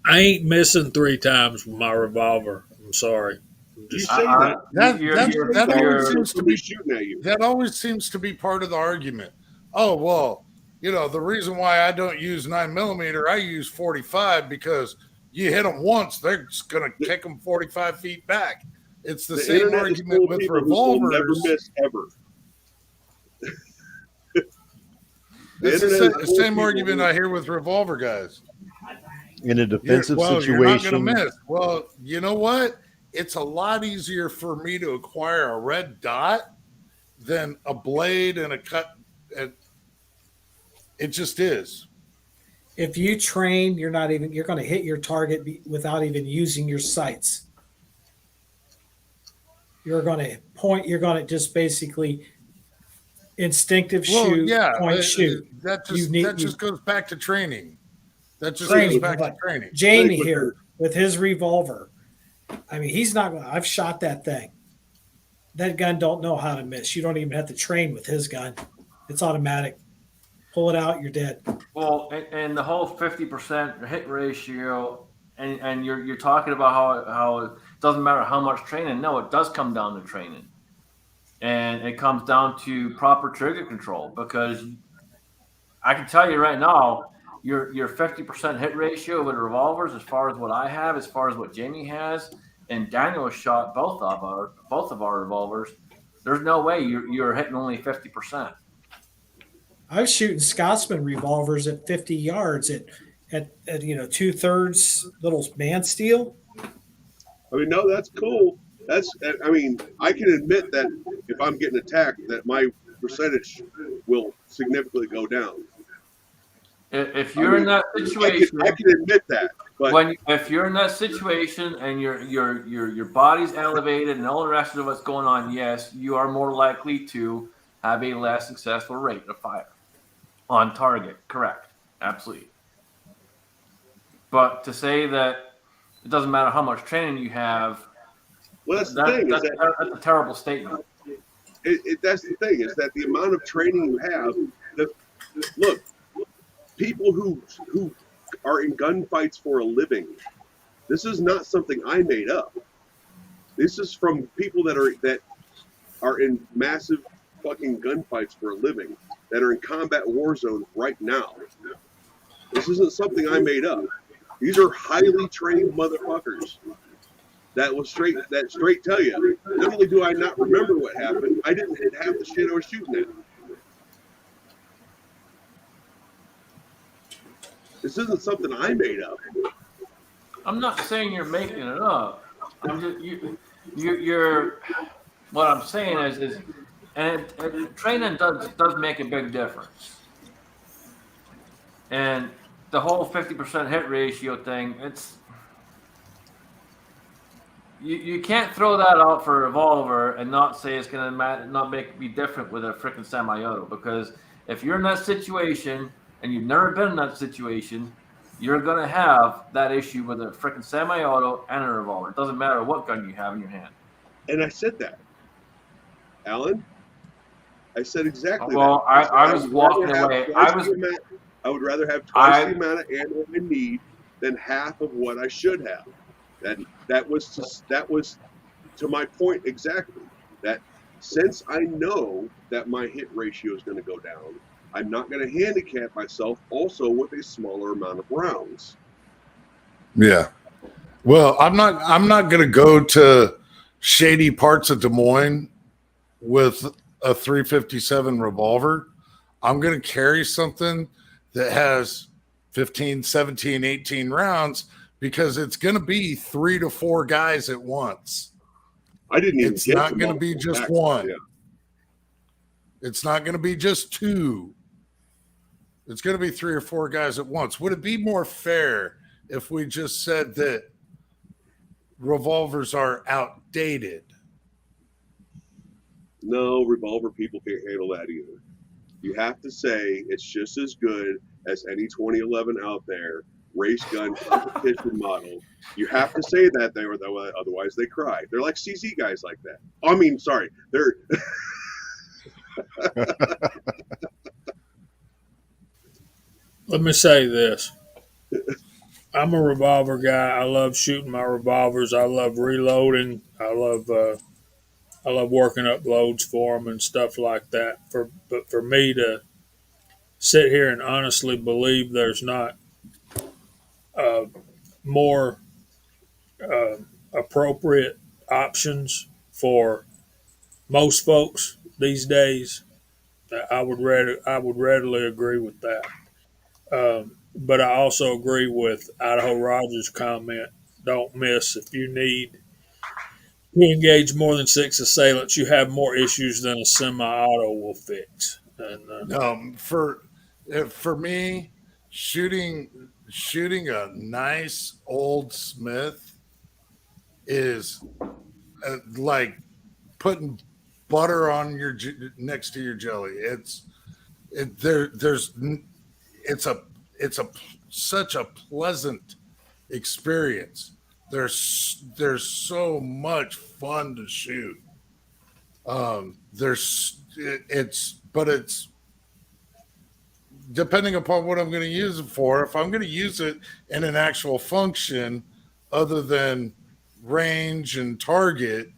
I ain't missing 3 times with my revolver. I'm sorry. I'm You just- say that. That always seems to be shooting at you. that always seems to be part of the argument. Oh well, the reason why I don't use 9mm, I use 45 because you hit them once, they're just gonna kick them 45 feet back. It's the The same internet is full argument of with people who will never revolvers. miss ever. It's internet is the full of same people argument who- I hear with revolver guys. In a defensive You're not situation, going to miss. Well, you know what? It's a lot easier for me to acquire a red dot than a blade and a cut. And it just is. If you train, you're going to hit your target without even using your sights. You're going to point, you're going to just basically instinctive shoot, point, shoot. That You just goes back to training. That just Training, goes back to but training. Jamie here with his revolver. I mean, he's not going to, I've shot that thing. That gun don't know how to miss. You don't even have to train with his gun. It's automatic. Pull it out, you're dead. Well, and the whole 50% hit ratio, and you're talking about how it doesn't matter how much training. No, it does come down to training, and it comes down to proper trigger control. Because I can tell you right now, your 50% hit ratio with revolvers, as far as what I have, as far as what Jamie has, and Daniel has shot both of our revolvers. There's no way you're hitting only 50%. I was shooting Scotsman revolvers at 50 yards at 2/3 little man steel. I mean, no, that's cool. I mean, I can admit that if I'm getting attacked, that my percentage will significantly go down. If you're in that situation, I can admit that. But if you're in that situation and your body's elevated and all the rest of what's going on, yes, you are more likely to have a less successful rate of fire on target. Correct, absolutely. But to say that it doesn't matter how much training you have, well, that's the thing. that's a terrible statement. That's the thing is that the amount of training you have. Look, people who are in gunfights for a living. This is not something I made up. This is from people that are in massive fucking gunfights for a living, that are in combat war zones right now. This isn't something I made up. These are highly trained motherfuckers that will straight tell you. Not only do I not remember what happened, I didn't hit half the shit I was shooting at. This isn't something I made up. I'm not saying you're making it up. I'm just you're. What I'm saying is and training does make a big difference. And the whole 50% hit ratio thing, it's you can't throw that out for a revolver and not say it's going to not be different with a freaking semi-auto, because if you're in that situation and you've never been in that situation, you're going to have that issue with a freaking semi-auto and a revolver. It doesn't matter what gun you have in your hand. And I said that, Alan. I said exactly well, that. I was walking away. I would rather have twice the amount of ammo I need than half of what I should have. That was to my point exactly. That since I know that my hit ratio is going to go down, I'm not going to handicap myself also with a smaller amount of rounds. Yeah. Well, I'm not going to go to shady parts of Des Moines with a 357 revolver. I'm going to carry something that has 15, 17, 18 rounds, because it's going to be 3 to 4 guys at once. I didn't even It's get not going to be just one. Yeah. It's not going to be just 2. It's going to be 3 or 4 guys at once. Would it be more fair if we just said that revolvers are outdated? No, revolver people can't handle that either. You have to say it's just as good as any 2011 out there, race gun competition model. You have to say that otherwise they cry. They're like CZ guys like that. I mean, sorry, they're. Let me say this. I'm a revolver guy. I love shooting my revolvers. I love reloading. I love working up loads for them and stuff like that. But for me to sit here and honestly believe there's not more appropriate options for most folks these days, I would readily agree with that. But I also agree with Idaho Rogers' comment. Don't miss. If you need to engage more than 6 assailants, you have more issues than a semi-auto will fix. And For me, shooting a nice old Smith is like putting butter on your next to your jelly. It's such a pleasant experience. There's so much fun to shoot. It's depending upon what I'm going to use it for. If I'm going to use it in an actual function other than range and target,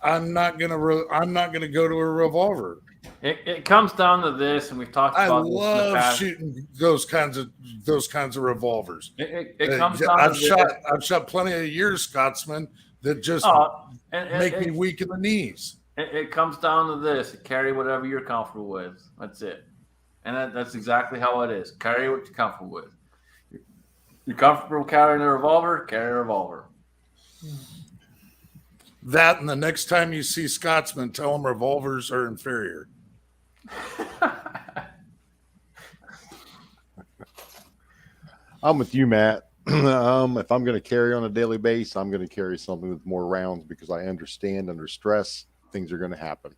I'm not going to go to a revolver. It comes down to this, and we've talked I about this in the love past. shooting those kinds of revolvers. It comes down to I've shot plenty of years, Scotsman, that just make me weak in the knees. It comes down to this: carry whatever you're comfortable with. That's it, and that's exactly how it is. Carry what you're comfortable with. You're comfortable carrying a revolver? Carry a revolver. That, and the next time you see Scotsman, tell them revolvers are inferior. I'm with you, Matt. If I'm going to carry on a daily basis, I'm going to carry something with more rounds because I understand under stress, things are going to happen.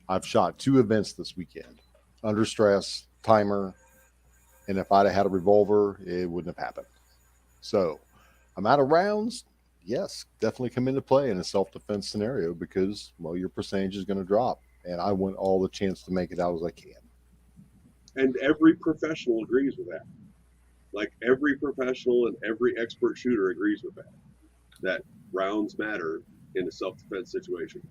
I've shot 2 events this weekend under stress, timer, and if I'd have had a revolver, it wouldn't have happened. So I'm out of rounds. Yes, definitely come into play in a self-defense scenario because, well, your percentage is going to drop. And I want all the chance to make it out as I can. And every professional agrees with that. Like every professional and every expert shooter agrees with that rounds matter in a self-defense situation.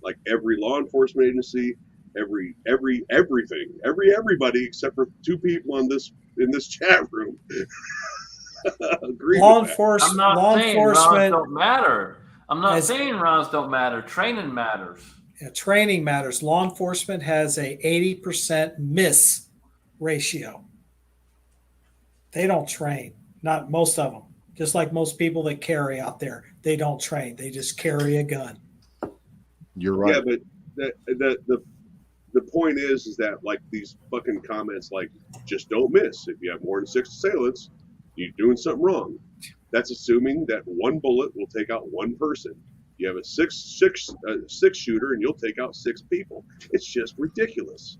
Like every law enforcement agency, everybody except for 2 people in this chat room agree Law with that. I'm not law saying rounds enforcement don't matter. I'm not saying rounds don't matter. Training matters. training matters. Law enforcement has a 80% miss ratio. They don't train. Not most of them. Just like most people that carry out there, they don't train. They just carry a gun. You're right. Yeah, but the point is that like these fucking comments like just don't miss. If you have more than 6 assailants, you're doing something wrong. That's assuming that 1 bullet will take out 1 person. You have a six shooter and you'll take out 6 people. It's just ridiculous.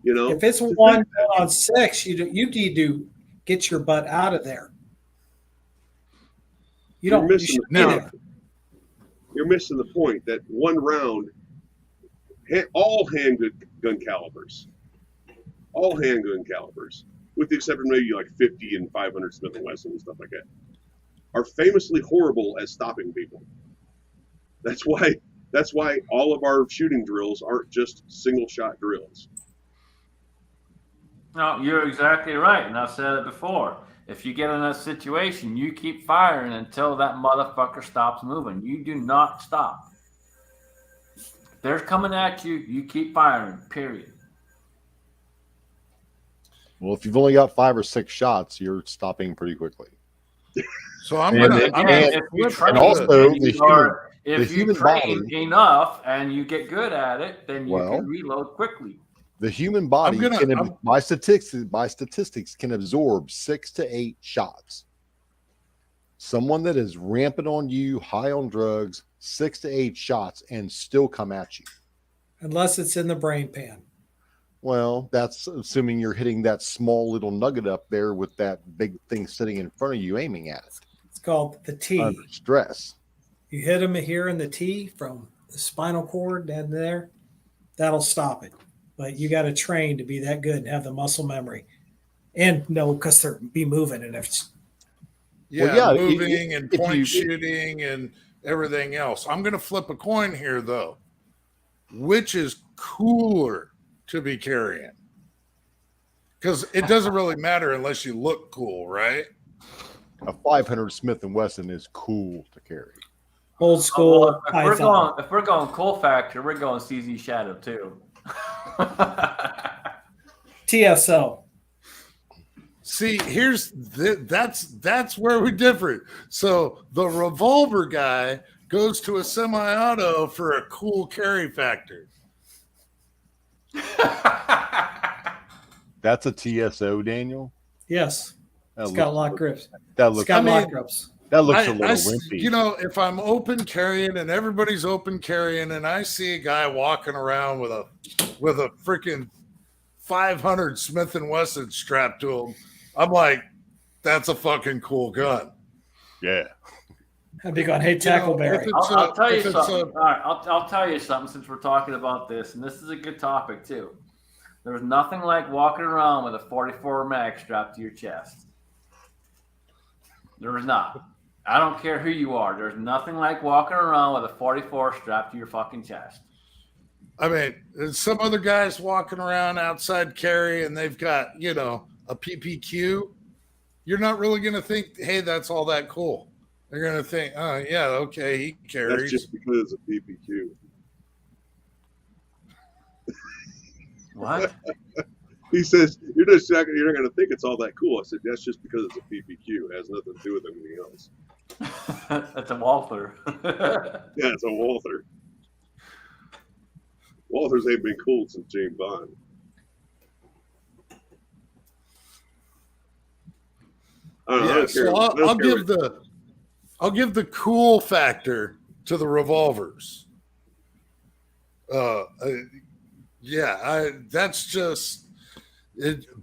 You know, If it's 1 on 6, you need to get your butt out of there. You should be there. You're missing the point that 1 round, all handgun calibers, with the exception of maybe like 50 and 500 Smith & Wesson and stuff like that, are famously horrible at stopping people. That's why all of our shooting drills aren't just single shot drills. No, you're exactly right, and I've said it before. If you get in a situation, you keep firing until that motherfucker stops moving. You do not stop. If they're coming at you, you keep firing, period. Well, if you've only got 5 or 6 shots, you're stopping pretty quickly. So I'm And gonna. If you train, also if you human train body- enough and you get good at it, then you Well, can reload quickly. The human body by statistics can absorb 6 to 8 shots. Someone that is rampant on you, high on drugs, 6 to 8 shots, and still come at you. Unless it's in the brain pan. Well, that's assuming you're hitting that small little nugget up there with that big thing sitting in front of you aiming at it. It's called the T. Under stress. You hit them here in the T from the spinal cord down there, that'll stop it. But you got to train to be that good and have the muscle memory. And know because they're be moving and if Moving and if point you- shooting and everything else. I'm going to flip a coin here, though. Which is cooler to be carrying? Because it doesn't really matter unless you look cool, right? a 500 Smith and Wesson is cool to carry. Old school Well, Python. if we're going cool factor, we're going CZ Shadow too. TSO. See, that's where we differ. So the revolver guy goes to a semi-auto for a cool carry factor. That's a TSO, Daniel. Yes. That It's looks, got lock grips. that It's looks, got I mean, lock grips. that looks a I- little I- wimpy. You know, if I'm open carrying and everybody's open carrying, and I see a guy walking around with a freaking 500 Smith and Wesson strapped to him, I'm like, that's a fucking cool gun. Yeah. I'd be going, hey, Tackleberry. I'll tell you if it's something. All right, I'll tell you something since we're talking about this, and this is a good topic too. There's nothing like walking around with a 44 mag strapped to your chest. There's not. I don't care who you are. There's nothing like walking around with a 44 strapped to your fucking chest. I mean, there's some other guys walking around outside carry and they've got, you know, a PPQ. You're not really going to think, hey, that's all that cool. They're going to think, oh, yeah, okay, he That's carries. just because it's a PPQ. What? He says, you're not going to think it's all that cool. I said, that's just because it's a PPQ. It has nothing to do with anything else. That's a Walther. Yeah, it's a Walther. Walthers ain't been cool since James Bond. I don't know, I Yeah, don't care. so I don't care I'll give the cool factor to the revolvers. That's just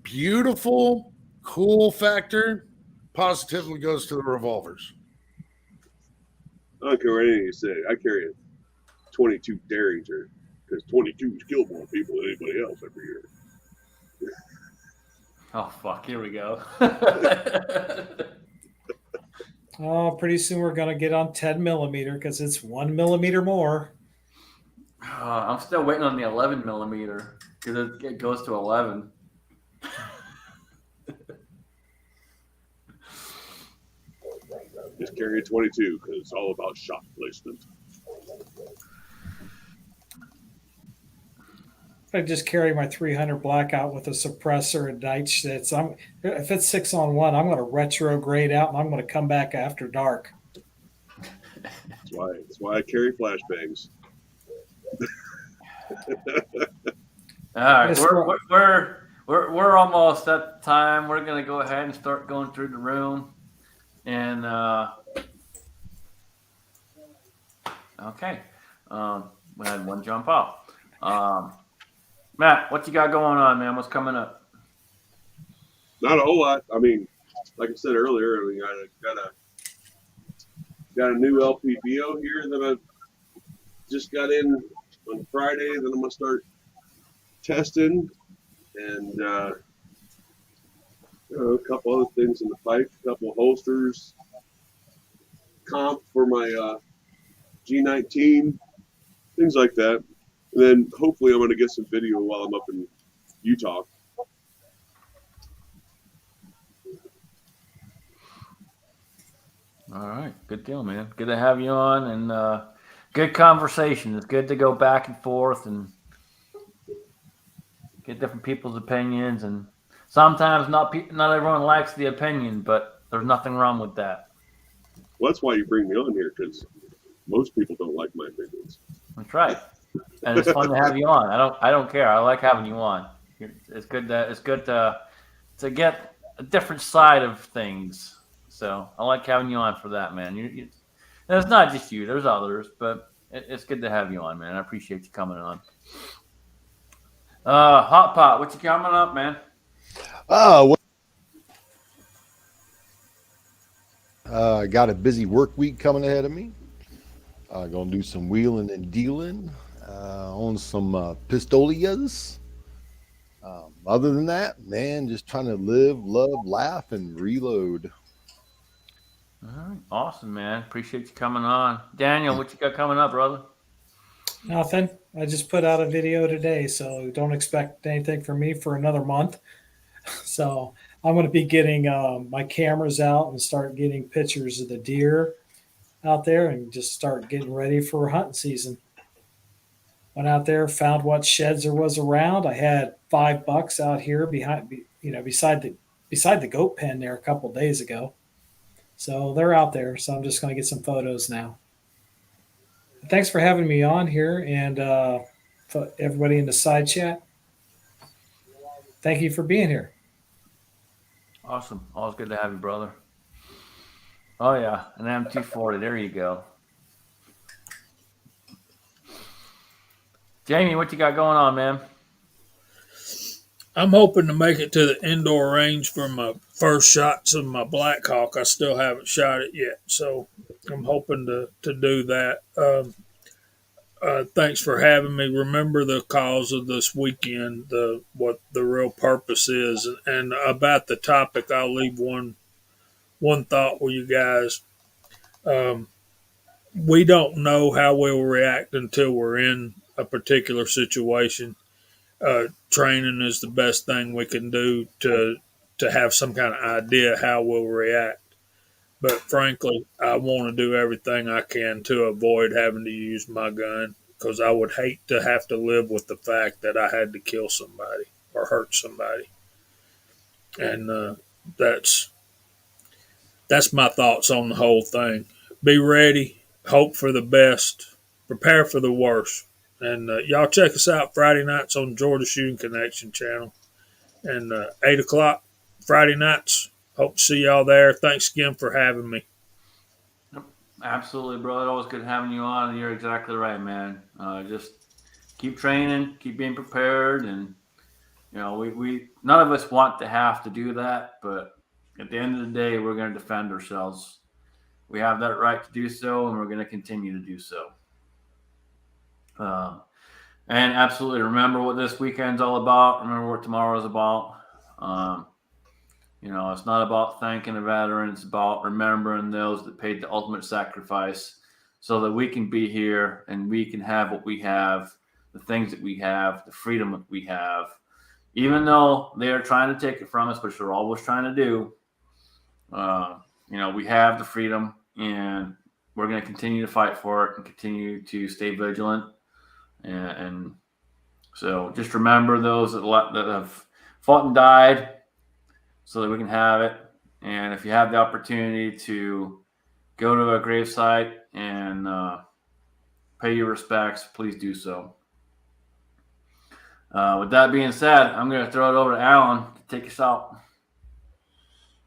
beautiful, cool factor. Positively goes to the revolvers. I don't care what anything you say. I carry a 22 Derringer because 22s kill more people than anybody else every year. Oh fuck! Here we go. Oh, pretty soon we're going to get on 10 millimeter because it's 1 millimeter more. I'm still waiting on the 11 millimeter because it goes to 11. Just carry a 22 because it's all about shot placement. I just carry my 300 blackout with a suppressor and night shits. If it's 6-on-1, I'm going to retrograde out and I'm going to come back after dark. That's why I carry flashbangs. All right, Yes, we're almost at time. We're gonna go ahead and start going through the room, and okay, we had one jump off. Matt, what you got going on, man? What's coming up? Not a whole lot. I mean, like I said earlier, I mean, I got a new LPBO here that I just got in on Friday. Then I'm gonna start testing, and a couple other things in the pipe, a couple of holsters, comp for my G19, things like that. And then hopefully I'm going to get some video while I'm up in Utah. All right, good deal, man. Good to have you on, and good conversation. It's good to go back and forth and get different people's opinions. And sometimes not everyone likes the opinion, but there's nothing wrong with that. Well, that's why you bring me on here, because most people don't like my opinions. That's right, and it's fun to have you on. I don't care. I like having you on. It's good to get a different side of things. So I like having you on for that, man. And it's not just you. There's others, but it's good to have you on, man. I appreciate you coming on. Hot Pot, what you coming up, man? Got a busy work week coming ahead of me. Gonna do some wheeling and dealing on some pistolias. Other than that, man, just trying to live, love, laugh, and reload. All right, awesome, man. Appreciate you coming on. Daniel, what you got coming up, brother? Nothing. I just put out a video today, so don't expect anything from me for another month. So I'm going to be getting my cameras out and start getting pictures of the deer out there and just start getting ready for hunting season. Went out there, found what sheds there was around. I had 5 bucks out here beside the goat pen there a couple of days ago. So they're out there. So I'm just going to get some photos now. Thanks for having me on here, and for everybody in the side chat. Thank you for being here. Awesome. Always good to have you, brother. Oh yeah, an M240. There you go. Jamie, what you got going on, man? I'm hoping to make it to the indoor range for my first shots of my Black Hawk. I still haven't shot it yet, so I'm hoping to do that. Thanks for having me. Remember the cause of this weekend, what the real purpose is, and about the topic. I'll leave one thought with you guys. We don't know how we'll react until we're in a particular situation. Training is the best thing we can do to have some kind of idea how we'll react. But frankly, I want to do everything I can to avoid having to use my gun, because I would hate to have to live with the fact that I had to kill somebody or hurt somebody. And that's my thoughts on the whole thing. Be ready, hope for the best, prepare for the worst. And y'all check us out Friday nights on Georgia Shooting Connection channel. And 8 o'clock Friday nights. Hope to see y'all there. Thanks again for having me. Absolutely, brother. Always good having you on. And you're exactly right, man. Just keep training, keep being prepared. And, we none of us want to have to do that. But at the end of the day, we're going to defend ourselves. We have that right to do so, and we're going to continue to do so. And absolutely remember what this weekend's all about. Remember what tomorrow's about. It's not about thanking a veteran. It's about remembering those that paid the ultimate sacrifice so that we can be here and we can have what we have, the things that we have, the freedom that we have, even though they are trying to take it from us, which they're always trying to do. We have the freedom, and we're going to continue to fight for it and continue to stay vigilant. And so just remember those that have fought and died so that we can have it. And if you have the opportunity to go to a gravesite and pay your respects, please do so. With that being said, I'm going to throw it over to Alan to take us out.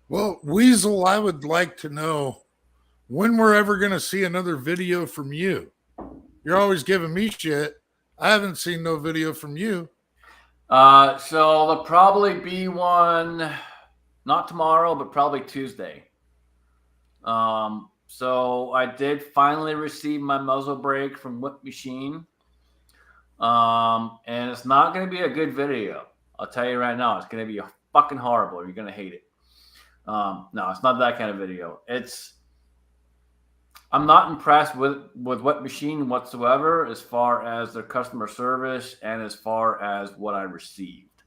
Well, Weasel, I would like to know when we're ever going to see another video from you. You're always giving me shit. I haven't seen no video from you. So there'll probably be one, not tomorrow, but probably Tuesday. So I did finally receive my muzzle brake from Whip Machine. And it's not going to be a good video. I'll tell you right now, it's going to be fucking horrible. You're going to hate it. No, it's not that kind of video. I'm not impressed with Whip Machine whatsoever as far as their customer service and as far as what I received.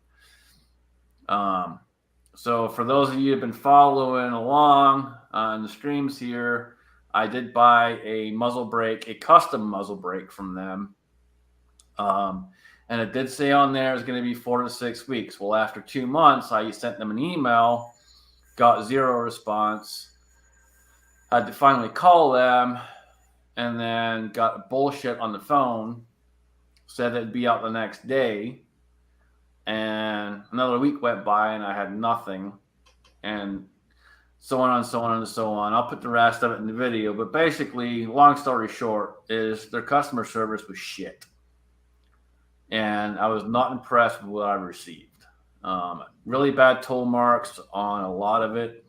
So for those of you who have been following along on the streams here, I did buy a custom muzzle brake from them. And it did say on there it's going to be 4 to 6 weeks. Well, after 2 months, I sent them an email, got 0 response. I had to finally call them, and then got bullshit on the phone, said it'd be out the next day. And another week went by and I had nothing, and so on and so on and so on. I'll put the rest of it in the video, but basically, long story short, is their customer service was shit. And I was not impressed with what I received. Really bad toll marks on a lot of it.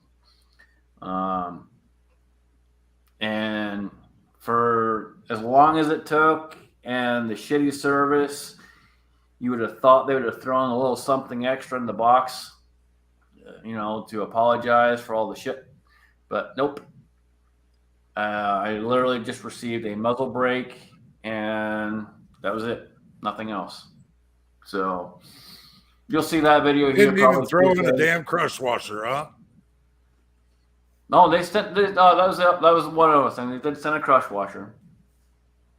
And for as long as it took and the shitty service, you would have thought they would have thrown a little something extra in the box, to apologize for all the shit. But nope. I literally just received a muzzle brake, and that was it. Nothing else. So You'll see that video here. Didn't even probably throw in a Tuesday. damn crush washer, huh? No, they sent. That was one of those things. They did send a crush washer.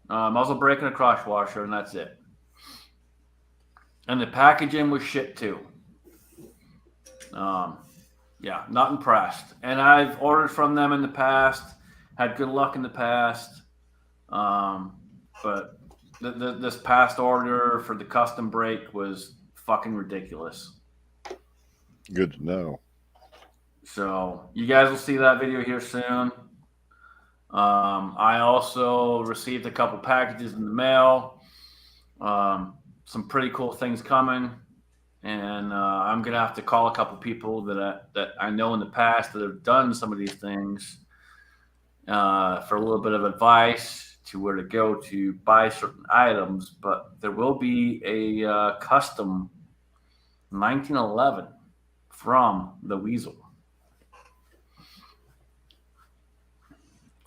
Also breaking a crush washer, and that's it. And the packaging was shit too. Yeah, not impressed. And I've ordered from them in the past, had good luck in the past. But this past order for the custom brake was fucking ridiculous. Good to know. So you guys will see that video here soon. I also received a couple packages in the mail. Some pretty cool things coming. And I'm gonna have to call a couple people that I know in the past that have done some of these things for a little bit of advice to where to go to buy certain items. But there will be a custom 1911 from the Weasel.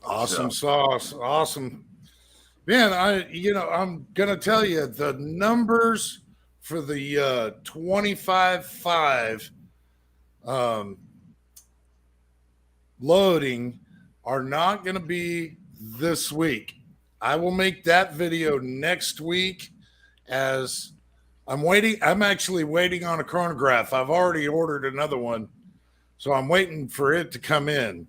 Awesome sauce. Awesome. Man, I'm gonna tell you the numbers for the 25.5 loading are not going to be this week. I will make that video next week as I'm waiting. I'm actually waiting on a chronograph. I've already ordered another one, so I'm waiting for it to come in.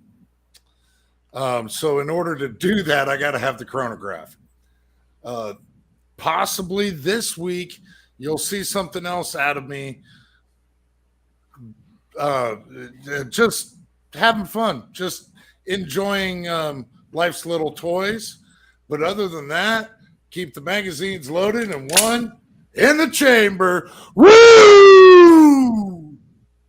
So in order to do that, I got to have the chronograph. Possibly this week, you'll see something else out of me. Just having fun, just enjoying life's little toys. But other than that, keep the magazines loaded and one in the chamber. Woo!